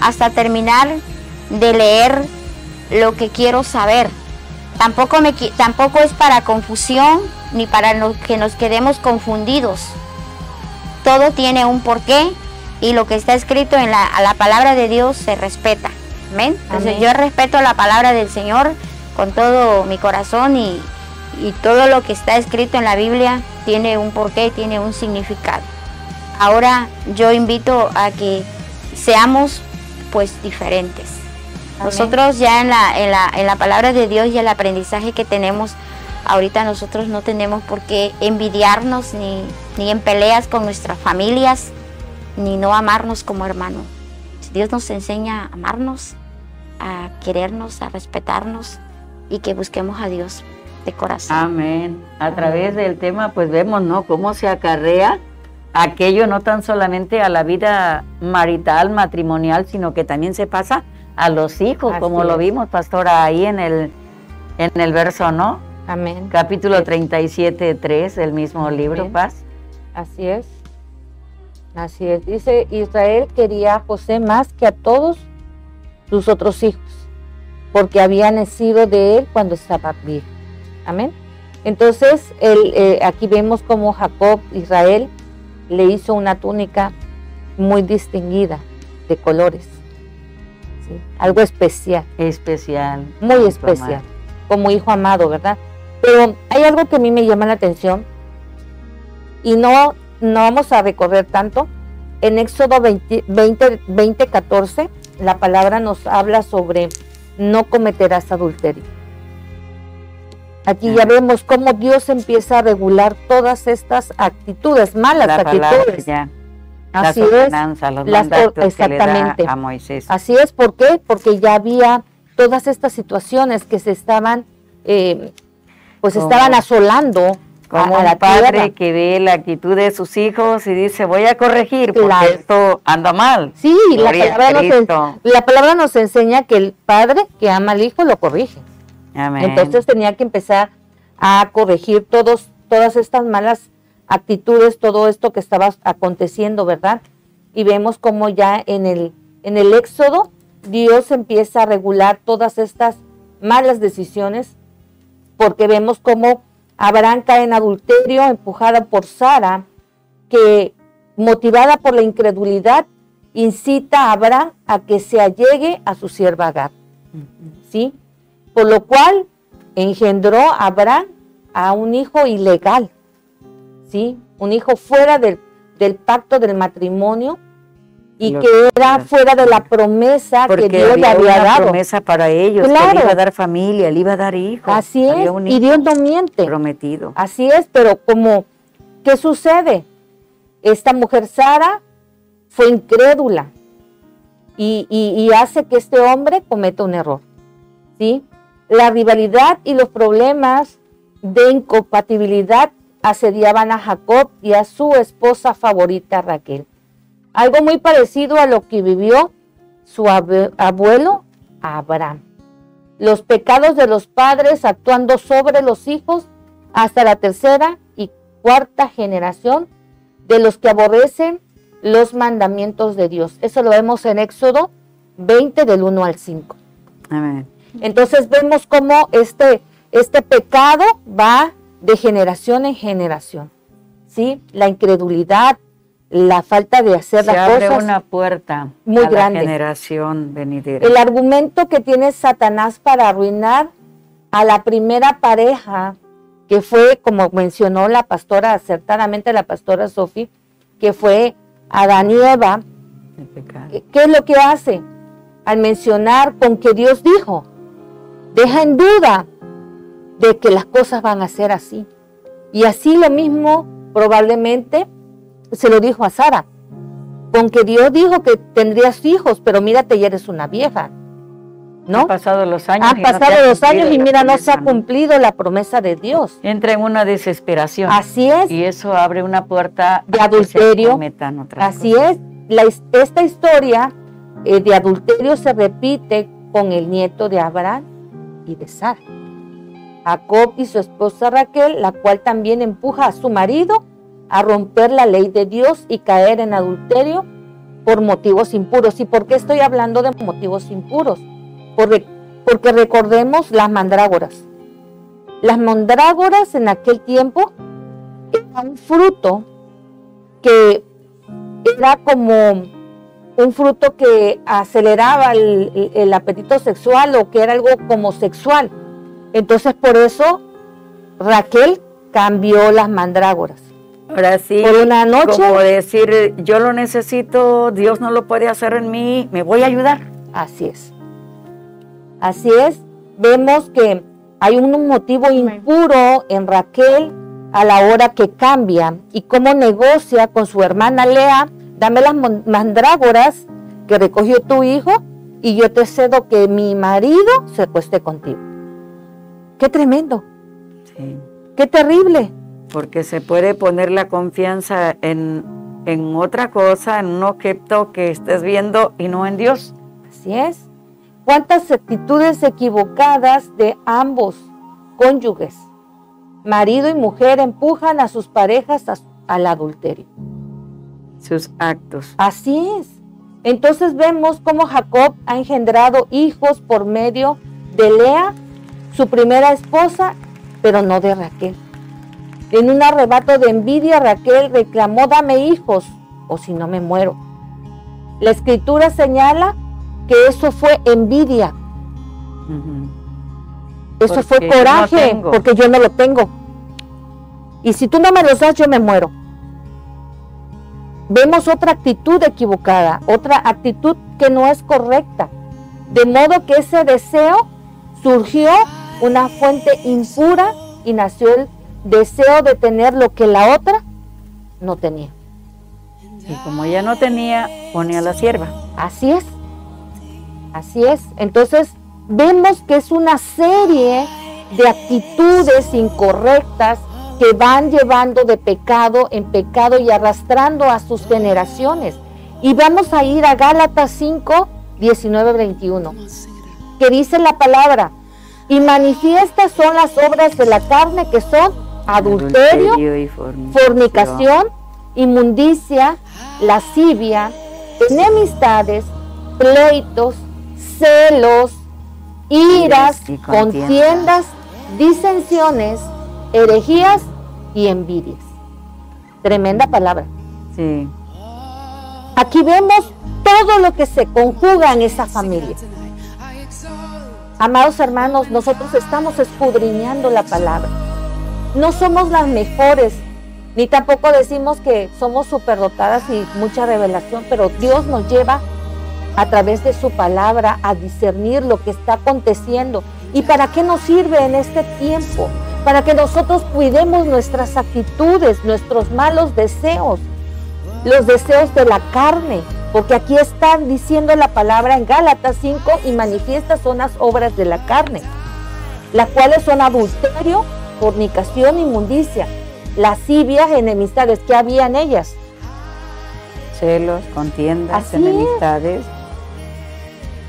hasta terminar de leer lo que quiero saber. Tampoco es para confusión ni para que nos quedemos confundidos. Todo tiene un porqué, y lo que está escrito a la palabra de Dios se respeta. Amén. Entonces yo respeto la palabra del Señor con todo mi corazón, y todo lo que está escrito en la Biblia tiene un porqué, tiene un significado. Ahora yo invito a que seamos pues diferentes. Nosotros ya en la palabra de Dios y el aprendizaje que tenemos, ahorita nosotros no tenemos por qué envidiarnos ni en peleas con nuestras familias, ni no amarnos como hermanos. Dios nos enseña a amarnos, a querernos, a respetarnos y que busquemos a Dios de corazón. Amén. A través del tema pues vemos, ¿no?, cómo se acarrea aquello no tan solamente a la vida marital, matrimonial, sino que también se pasa a los hijos, así como lo vimos, pastora, ahí en el verso, ¿no? Amén. Capítulo 37:3 del mismo libro, Paz. Así es. Así es. Dice, Israel quería a José más que a todos sus otros hijos, porque había nacido de él cuando estaba viejo. Amén. Entonces, aquí vemos como Jacob, Israel, le hizo una túnica muy distinguida, de colores. ¿Sí? Algo especial. Especial. Muy especial. Como hijo amado, ¿verdad? Pero hay algo que a mí me llama la atención, y no vamos a recorrer tanto. En Éxodo 20:14, la palabra nos habla sobre no cometerás adulterio. Aquí ya vemos cómo Dios empieza a regular todas estas actitudes, malas actitudes. Así es, exactamente. A Moisés. Así es, ¿por qué? Porque ya había todas estas situaciones que se estaban, estaban asolando. Como un padre que ve la actitud de sus hijos y dice, voy a corregir porque esto anda mal. Sí, la palabra nos enseña que el padre que ama al hijo lo corrige. Amén. Entonces tenía que empezar a corregir todas estas malas actitudes, todo esto que estaba aconteciendo, ¿verdad? Y vemos como ya en el Éxodo, Dios empieza a regular todas estas malas decisiones, porque vemos como Abraham cae en adulterio, empujada por Sara, que motivada por la incredulidad, incita a Abraham a que se allegue a su sierva Agar. ¿Sí? Por lo cual engendró a Abraham a un hijo ilegal, ¿sí? Un hijo fuera del pacto del matrimonio y que era fuera de la promesa que Dios le había dado. Una promesa para ellos, claro, que le iba a dar familia, le iba a dar hijos. Así es, y Dios no miente. Prometido. Así es, pero ¿qué sucede? Esta mujer Sara fue incrédula y hace que este hombre cometa un error, ¿sí? La rivalidad y los problemas de incompatibilidad asediaban a Jacob y a su esposa favorita Raquel. Algo muy parecido a lo que vivió su abuelo Abraham. Los pecados de los padres actuando sobre los hijos hasta la tercera y cuarta generación de los que aborrecen los mandamientos de Dios. Eso lo vemos en Éxodo 20 del 1 al 5. Amén. Entonces vemos cómo este pecado va de generación en generación, ¿sí? La incredulidad, la falta de hacer las cosas. Se abre una puerta muy a grande. La generación venidera. El argumento que tiene Satanás para arruinar a la primera pareja, que fue, como mencionó la pastora, acertadamente la pastora Sofi, que fue Adán y Eva. El pecado. ¿Qué es lo que hace? Al mencionar con que Dios dijo, deja en duda de que las cosas van a ser así. Y así lo mismo probablemente se lo dijo a Sara, con que Dios dijo que tendrías hijos, pero mírate, ya eres una vieja, ¿no? Han pasado los años. Han pasado los años y mira, no se ha cumplido la promesa de Dios. Entra en una desesperación. Así es. Y eso abre una puerta de adulterio. Así es. Esta historia de adulterio se repite con el nieto de Abraham y de Sara. Jacob y su esposa Raquel, la cual también empuja a su marido a romper la ley de Dios y caer en adulterio por motivos impuros. ¿Y por qué estoy hablando de motivos impuros? Porque recordemos las mandrágoras. Las mandrágoras en aquel tiempo era un fruto que era como un fruto que aceleraba el apetito sexual, o que era algo como sexual. Entonces por eso Raquel cambió las mandrágoras. Ahora sí, por una noche, como decir, yo lo necesito, Dios no lo puede hacer en mí, me voy a ayudar. Así es. Así es, vemos que hay un motivo impuro en Raquel a la hora que cambia y cómo negocia con su hermana Lea: dame las mandrágoras que recogió tu hijo y yo te cedo que mi marido se acueste contigo. ¡Qué tremendo! Sí. ¡Qué terrible! Porque se puede poner la confianza en otra cosa, en un objeto que estés viendo y no en Dios. Así es. ¿Cuántas actitudes equivocadas de ambos cónyuges, marido y mujer, empujan a sus parejas al adulterio? Sus actos. Así es. Entonces vemos cómo Jacob ha engendrado hijos por medio de Lea, su primera esposa, pero no de Raquel. En un arrebato de envidia, Raquel reclamó: dame hijos, o si no me muero. La escritura señala que eso fue envidia. Eso fue coraje, porque yo no lo tengo. Y si tú no me los das, yo me muero. Vemos otra actitud equivocada, otra actitud que no es correcta. De modo que ese deseo surgió una fuente impura y nació el deseo de tener lo que la otra no tenía. Y como ella no tenía, pone a la sierva. Así es. Así es. Entonces vemos que es una serie de actitudes incorrectas que van llevando de pecado en pecado y arrastrando a sus generaciones. Y vamos a ir a Gálatas 5, 19, 21, que dice la palabra: y manifiestas son las obras de la carne, que son adulterio y fornicación, inmundicia, lascivia, enemistades, pleitos, celos, iras, contiendas, disensiones, herejías y envidias. Tremenda palabra. Sí. Aquí vemos todo lo que se conjuga en esa familia. Amados hermanos, nosotros estamos escudriñando la palabra. No somos las mejores, ni tampoco decimos que somos superdotadas y mucha revelación, pero Dios nos lleva a través de su palabra a discernir lo que está aconteciendo. ¿Y para qué nos sirve en este tiempo? Para que nosotros cuidemos nuestras actitudes, nuestros malos deseos, los deseos de la carne, porque aquí está diciendo la palabra en Gálatas 5: y manifiestas son las obras de la carne, las cuales son adulterio, fornicación, inmundicia, lascivias, enemistades. ¿Qué había en ellas? Celos, contiendas, Así enemistades,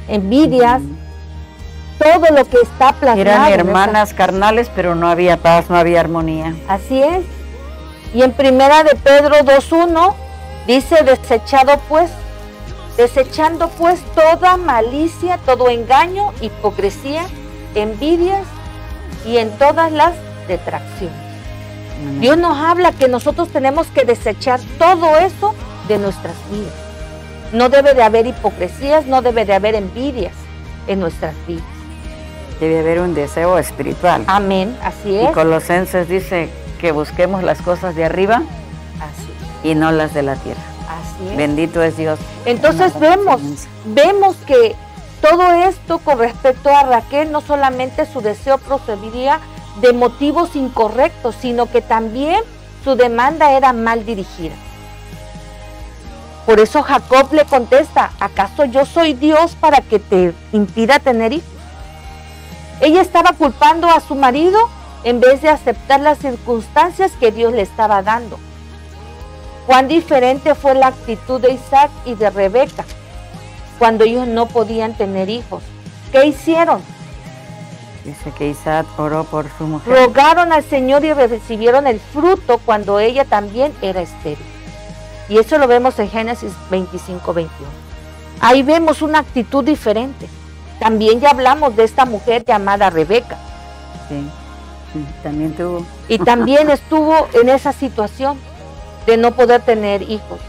envidias, todo lo que está plasmado. Eran hermanas carnales, pero no había paz, no había armonía. Así es. Y en primera de Pedro 2:1 dice: desechando pues toda malicia, todo engaño, hipocresía, envidias y en todas las detracciones. Dios nos habla que nosotros tenemos que desechar todo eso de nuestras vidas. No debe de haber hipocresías, no debe de haber envidias en nuestras vidas. Debe haber un deseo espiritual. Amén, así es. Y Colosenses dice que busquemos las cosas de arriba así y no las de la tierra. Así es. Bendito es Dios. Entonces vemos que todo esto con respecto a Raquel, no solamente su deseo procedía de motivos incorrectos, sino que también su demanda era mal dirigida. Por eso Jacob le contesta: ¿acaso yo soy Dios para que te impida tener hijos? Ella estaba culpando a su marido en vez de aceptar las circunstancias que Dios le estaba dando. Cuán diferente fue la actitud de Isaac y de Rebeca cuando ellos no podían tener hijos. ¿Qué hicieron? Dice que Isaac oró por su mujer. Rogaron al Señor y recibieron el fruto cuando ella también era estéril. Y eso lo vemos en Génesis 25, 21. Ahí vemos una actitud diferente. También ya hablamos de esta mujer llamada Rebeca. Sí, también tuvo. Y también estuvo en esa situación de no poder tener hijos.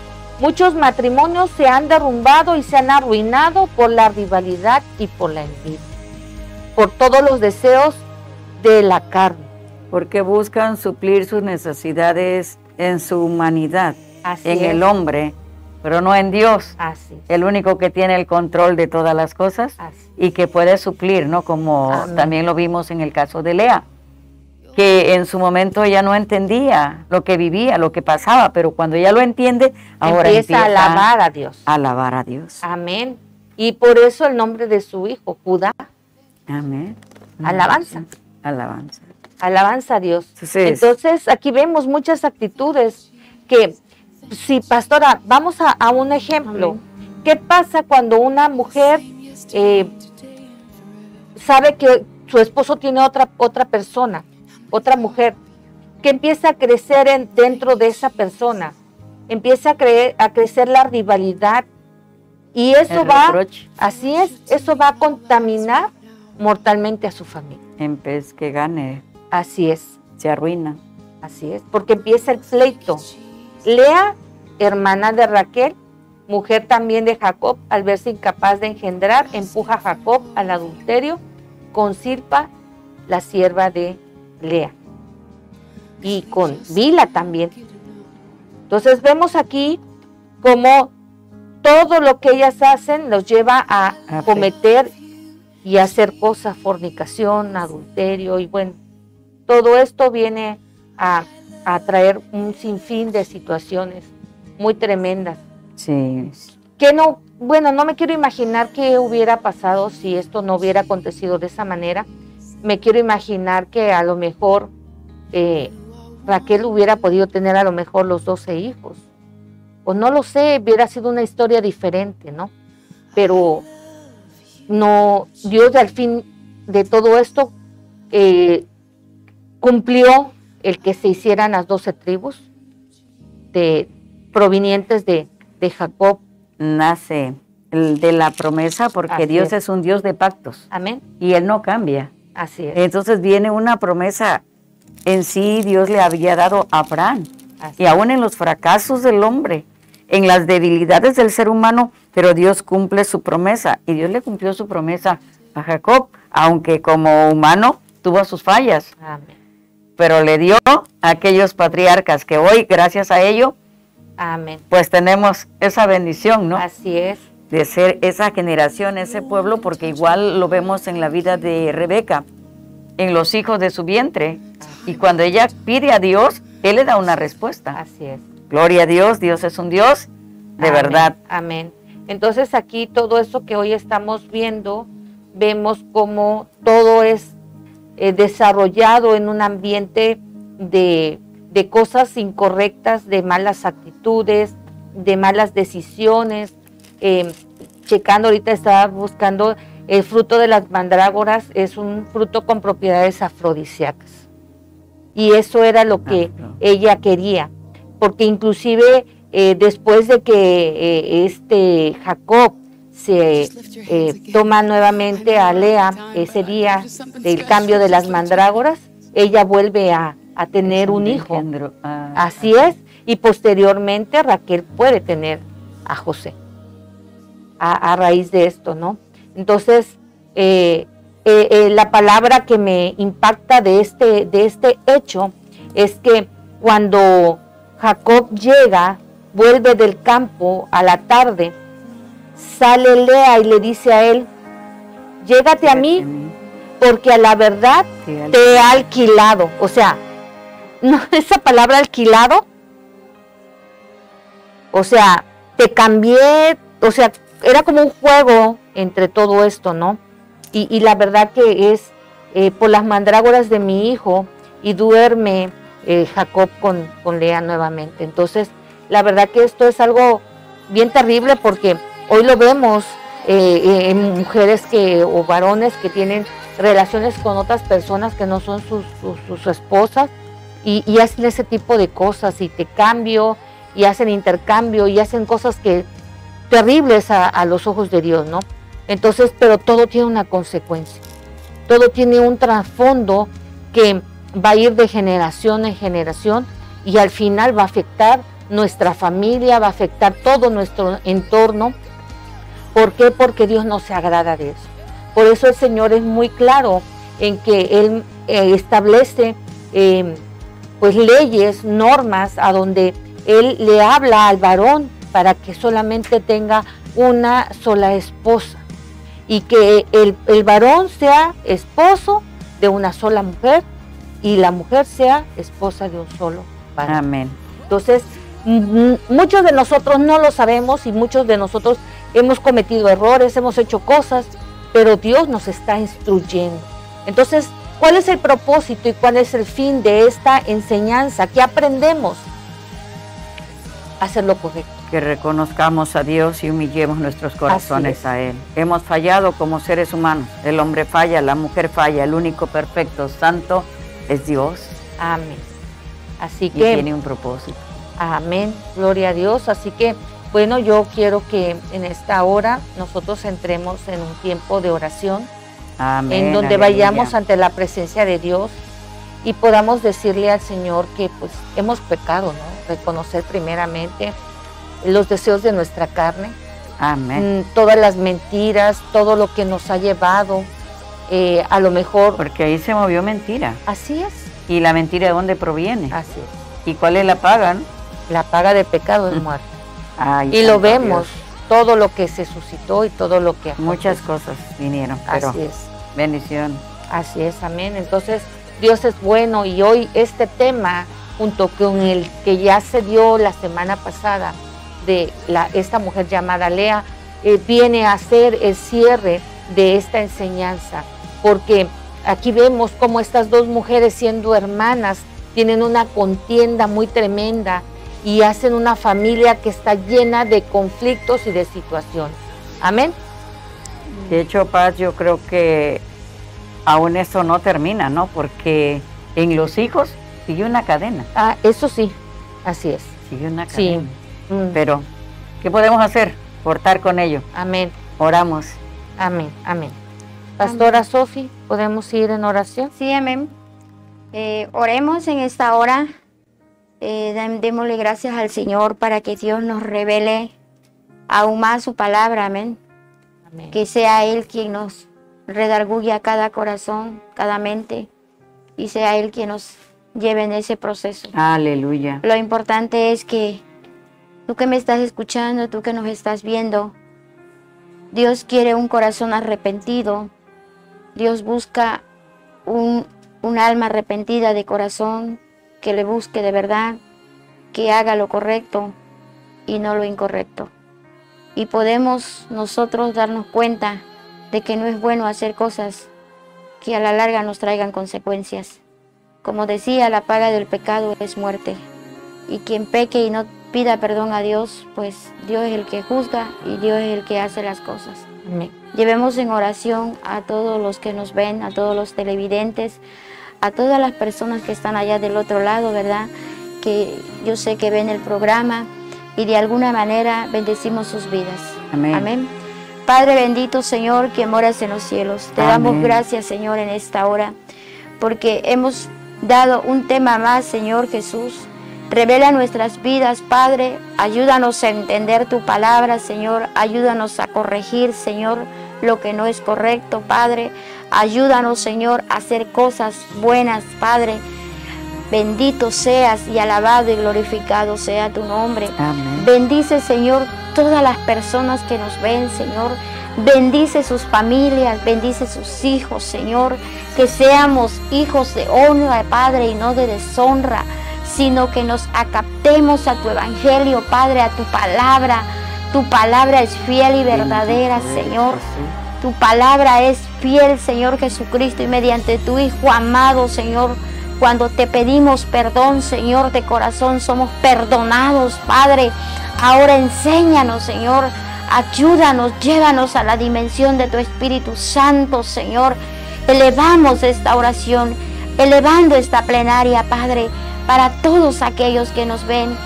Muchos matrimonios se han derrumbado y se han arruinado por la rivalidad y por la envidia, por todos los deseos de la carne. Porque buscan suplir sus necesidades en su humanidad, Así en es. el hombre, pero no en Dios. Así. El único que tiene el control de todas las cosas. Así. Y que puede suplir, ¿no? Como también lo vimos en el caso de Lea, que en su momento ella no entendía lo que vivía, lo que pasaba, pero cuando ella lo entiende, ahora empieza a alabar a Dios. Alabar a Dios. Amén. Y por eso el nombre de su hijo, Judá. Amén. Alabanza. Alabanza. Alabanza a Dios. Entonces aquí vemos muchas actitudes que, sí, pastora, vamos a un ejemplo. Amén. ¿Qué pasa cuando una mujer sabe que su esposo tiene otra persona, otra mujer, que empieza a crecer dentro de esa persona? Empieza a crecer la rivalidad y eso así es, eso va a contaminar mortalmente a su familia. En vez que gane. Así es. Se arruina. Así es, porque empieza el pleito. Lea, hermana de Raquel, mujer también de Jacob, al verse incapaz de engendrar, empuja a Jacob al adulterio con Zilpa, la sierva de Lea, y con Bila también. Entonces vemos aquí cómo todo lo que ellas hacen los lleva a cometer y hacer cosas, fornicación, adulterio, y bueno, todo esto viene a traer un sinfín de situaciones muy tremendas. Sí. Que no, bueno, no me quiero imaginar qué hubiera pasado si esto no hubiera acontecido de esa manera. Me quiero imaginar que a lo mejor Raquel hubiera podido tener a lo mejor los 12 hijos. O no lo sé, hubiera sido una historia diferente, ¿no? Pero no, Dios al fin de todo esto cumplió el que se hicieran las 12 tribus provenientes de Jacob. Nace el de la promesa porque Así Dios es un Dios de pactos. Amén. Y Él no cambia. Así es. Entonces viene una promesa. En sí Dios le había dado a Abraham. Así Y aún en los fracasos del hombre, en las debilidades del ser humano, pero Dios cumple su promesa. Y Dios le cumplió su promesa a Jacob, aunque como humano tuvo sus fallas. Amén. Pero le dio a aquellos patriarcas que hoy, gracias a ello, Amén. pues tenemos esa bendición, ¿no? Así es. De ser esa generación, ese pueblo, porque igual lo vemos en la vida de Rebeca, en los hijos de su vientre. Y cuando ella pide a Dios, Él le da una respuesta. Así es. Gloria a Dios, Dios es un Dios de verdad. Amén. Entonces aquí todo eso que hoy estamos viendo, vemos cómo todo es desarrollado en un ambiente de cosas incorrectas, de malas actitudes, de malas decisiones. Checando ahorita, estaba buscando el fruto de las mandrágoras, es un fruto con propiedades afrodisíacas. Y eso era lo que ella quería, porque inclusive después de que Jacob se toma nuevamente a Lea ese día del cambio de las mandrágoras, ella vuelve a tener un hijo. Así es, y posteriormente Raquel puede tener a José a raíz de esto, ¿no? Entonces, la palabra que me impacta de este hecho es que cuando Jacob vuelve del campo a la tarde, sale Lea y le dice a él: llégate a mí, porque a la verdad te he alquilado. O sea, no, esa palabra alquilado, o sea, te cambié, o sea, era como un juego entre todo esto, ¿no? Y la verdad que es por las mandrágoras de mi hijo, y duerme Jacob con Lea nuevamente. Entonces, la verdad que esto es algo bien terrible, porque hoy lo vemos en mujeres o varones que tienen relaciones con otras personas que no son sus esposas, y hacen ese tipo de cosas, y te cambio, y hacen intercambio, y hacen cosas que terribles a los ojos de Dios, ¿no? Entonces, pero todo tiene una consecuencia, todo tiene un trasfondo que va a ir de generación en generación, y al final va a afectar nuestra familia, va a afectar todo nuestro entorno. ¿Por qué? Porque Dios no se agrada de eso. Por eso el Señor es muy claro en que Él establece pues leyes, normas, a donde Él le habla al varón para que solamente tenga una sola esposa y que el varón sea esposo de una sola mujer y la mujer sea esposa de un solo varón. Amén. Entonces, muchos de nosotros no lo sabemos y muchos de nosotros hemos cometido errores, hemos hecho cosas, pero Dios nos está instruyendo. Entonces, ¿cuál es el propósito y cuál es el fin de esta enseñanza? ¿Qué aprendemos? Hacer lo correcto. Que reconozcamos a Dios y humillemos nuestros corazones a Él. Hemos fallado como seres humanos. El hombre falla, la mujer falla. El único perfecto, santo es Dios. Amén. Así Y que tiene un propósito. amén, gloria a Dios. Así que, bueno, yo quiero que en esta hora nosotros entremos en un tiempo de oración, Amén. en donde Aleluya. vayamos ante la presencia de Dios y podamos decirle al Señor que pues hemos pecado, ¿no? Reconocer primeramente los deseos de nuestra carne, Amén. todas las mentiras, todo lo que nos ha llevado, a lo mejor. Porque ahí se movió mentira. Así es, ¿Y la mentira de dónde proviene? así es. ¿Y cuál es la paga? ¿No? La paga de pecado es muerte. Ay, Y lo santo vemos, Dios. todo lo que se suscitó y todo lo que Muchas aconteció. cosas vinieron, pero Así es. bendición. Así es, amén. Entonces, Dios es bueno y hoy este tema, junto con el que ya se dio la semana pasada de esta mujer llamada Lea, viene a ser el cierre de esta enseñanza, porque aquí vemos cómo estas dos mujeres, siendo hermanas, tienen una contienda muy tremenda y hacen una familia que está llena de conflictos y de situaciones. Amén. De hecho, Paz, yo creo que aún eso no termina, ¿no? Porque en los hijos sigue una cadena. Ah, eso sí, así es. Sigue una Sí. cadena. Pero, ¿qué podemos hacer? Cortar con ello. Amén, Oramos. amén, amén. Pastora Sofi, ¿podemos ir en oración? Sí, amén. Oremos en esta hora. Démosle gracias al Señor para que Dios nos revele aún más su palabra, amén. Amén. Que sea Él quien nos redarguya a cada corazón, cada mente, y sea Él quien nos lleve en ese proceso. Aleluya. Lo importante es que tú que me estás escuchando, tú que nos estás viendo, Dios quiere un corazón arrepentido. Dios busca un alma arrepentida de corazón, que le busque de verdad, que haga lo correcto y no lo incorrecto. Y podemos nosotros darnos cuenta de que no es bueno hacer cosas que a la larga nos traigan consecuencias. Como decía, la paga del pecado es muerte. Y quien peque y no pida perdón a Dios, pues Dios es el que juzga y Dios es el que hace las cosas. Amén. Llevemos en oración a todos los que nos ven, a todos los televidentes, a todas las personas que están allá del otro lado, ¿verdad? Que yo sé que ven el programa y de alguna manera bendecimos sus vidas. Amén. Amén. Padre bendito, Señor, que moras en los cielos, te Amén. damos gracias, Señor, en esta hora, porque hemos dado un tema más, Señor Jesús. Revela nuestras vidas, Padre, ayúdanos a entender tu palabra, Señor, ayúdanos a corregir, Señor, lo que no es correcto, Padre, ayúdanos, Señor, a hacer cosas buenas, Padre. Bendito seas y alabado y glorificado sea tu nombre. Amén. Bendice, Señor, todas las personas que nos ven, Señor. Bendice sus familias, bendice sus hijos, Señor. Que seamos hijos de honra, Padre, y no de deshonra, sino que nos acaptemos a tu evangelio, Padre, a tu palabra. Tu palabra es fiel y verdadera, Señor. Tu palabra es fiel, Señor Jesucristo, y mediante tu Hijo amado, Señor, cuando te pedimos perdón, Señor, de corazón, somos perdonados, Padre. Ahora enséñanos, Señor, ayúdanos, llévanos a la dimensión de tu Espíritu Santo, Señor. Elevamos esta oración, elevando esta plenaria, Padre, para todos aquellos que nos ven,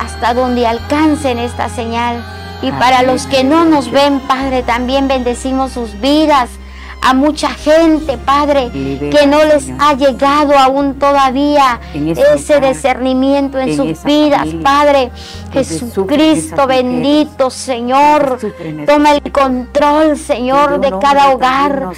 hasta donde alcancen esta señal. Y para los que no nos ven, Padre, también bendecimos sus vidas. A mucha gente, Padre, que no les ha llegado aún todavía ese discernimiento en sus vidas, Padre. Jesucristo bendito, Señor, toma el control, Señor, de cada hogar.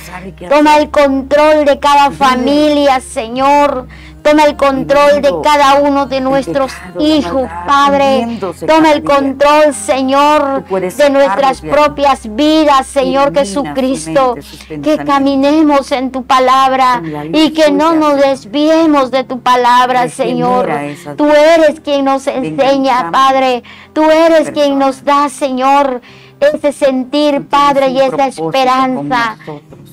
Toma el control de cada familia, Señor. Toma el control de cada uno de nuestros hijos, Padre. Toma el control, Señor, de nuestras propias vidas, Señor Jesucristo. Que caminemos en tu palabra y que no nos desviemos de tu palabra, Señor. Tú eres quien nos enseña, Padre. Tú eres quien nos da, Señor, ese sentir, Padre, y esa esperanza.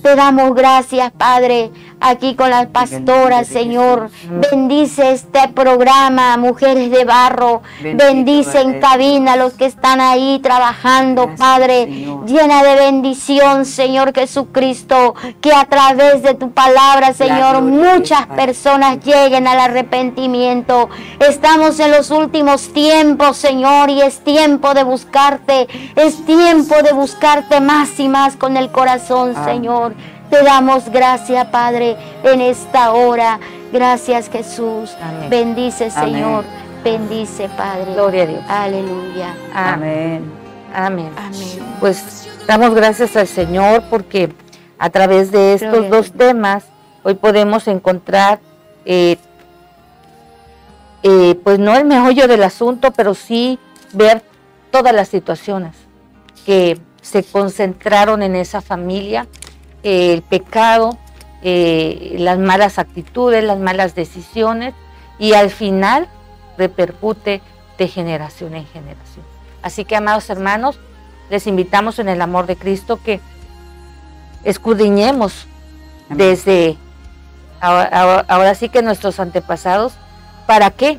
Te damos gracias, Padre, aquí con las pastoras, Señor. Bendice este programa, Mujeres de Barro. Bendice en cabina a los que están ahí trabajando, Padre. Llena de bendición, Señor Jesucristo, que a través de tu palabra, Señor, muchas personas lleguen al arrepentimiento. Estamos en los últimos tiempos, Señor, y es tiempo de buscarte. Es tiempo de buscarte más y más con el corazón, Señor. Te damos gracias, Padre, en esta hora. Gracias, Jesús. Amén. Bendice, Señor. Bendice, Padre. Gloria a Dios. Aleluya. Amén. Amén. Amén. Pues damos gracias al Señor porque a través de estos Gloria a dos Dios. temas hoy podemos encontrar, pues no el meollo del asunto, pero sí ver todas las situaciones que se concentraron en esa familia, el pecado, las malas actitudes, las malas decisiones, y al final repercute de generación en generación. Así que, amados hermanos, les invitamos en el amor de Cristo que escudriñemos desde ahora sí que nuestros antepasados. ¿Para qué?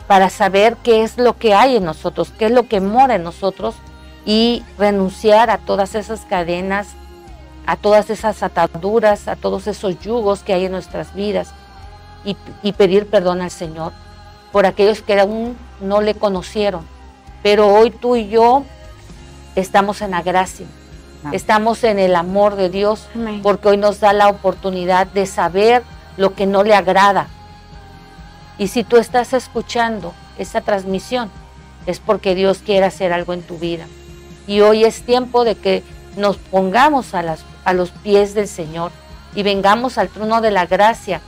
Para saber qué es lo que hay en nosotros, qué es lo que mora en nosotros, y renunciar a todas esas cadenas, a todas esas ataduras, a todos esos yugos que hay en nuestras vidas, y pedir perdón al Señor por aquellos que aún no le conocieron. Pero hoy tú y yo estamos en la gracia, estamos en el amor de Dios, Amén. porque hoy nos da la oportunidad de saber lo que no le agrada. Y si tú estás escuchando esta transmisión, es porque Dios quiere hacer algo en tu vida. Y hoy es tiempo de que nos pongamos a los pies del Señor y vengamos al trono de la gracia,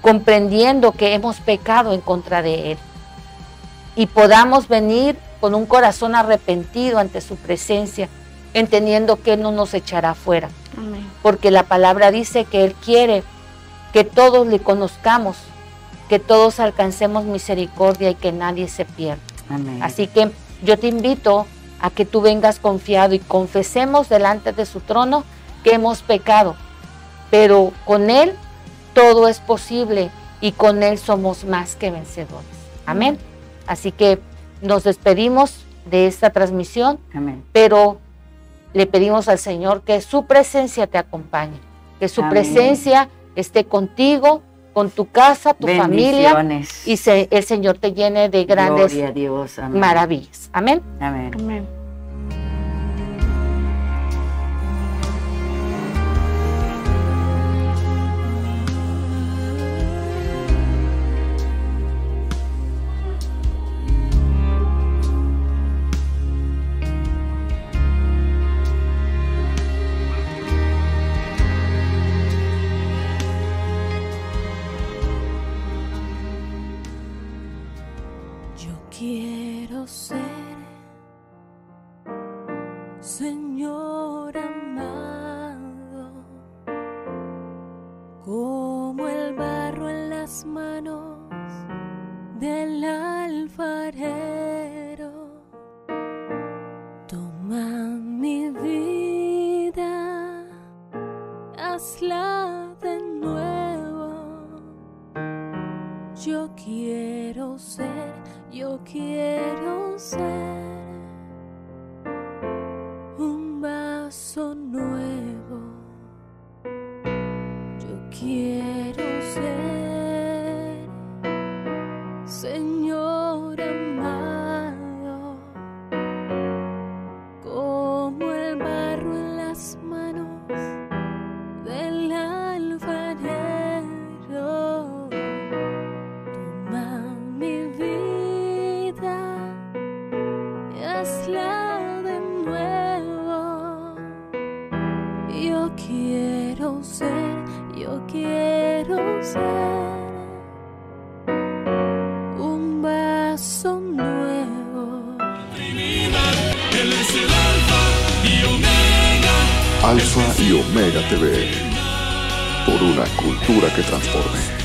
comprendiendo que hemos pecado en contra de Él. Y podamos venir con un corazón arrepentido ante su presencia, entendiendo que Él no nos echará fuera. Amén. Porque la palabra dice que Él quiere que todos le conozcamos, que todos alcancemos misericordia y que nadie se pierda. Amén. Así que yo te invito a que tú vengas confiado y confesemos delante de su trono que hemos pecado, pero con Él todo es posible y con Él somos más que vencedores. Amén. Así que nos despedimos de esta transmisión, Amén. pero le pedimos al Señor que su presencia te acompañe, que su Amén. presencia esté contigo, con tu casa, tu familia, Bendiciones. y el Señor te llene de grandes Gloria a Dios. Amén. maravillas. Amén. Amén. Amén. Yo quiero ser, Señor amado, como el barro en las manos del alfarero. Toma mi vida, hazla de nuevo. Yo quiero ser un vaso nuevo. Yo quiero ser, Señor amado, como el barro en las manos del alfarero. Toma mi vida, son nuevos. Él es el Alfa y Omega. Alfa y Omega TV. Por una cultura que transforme.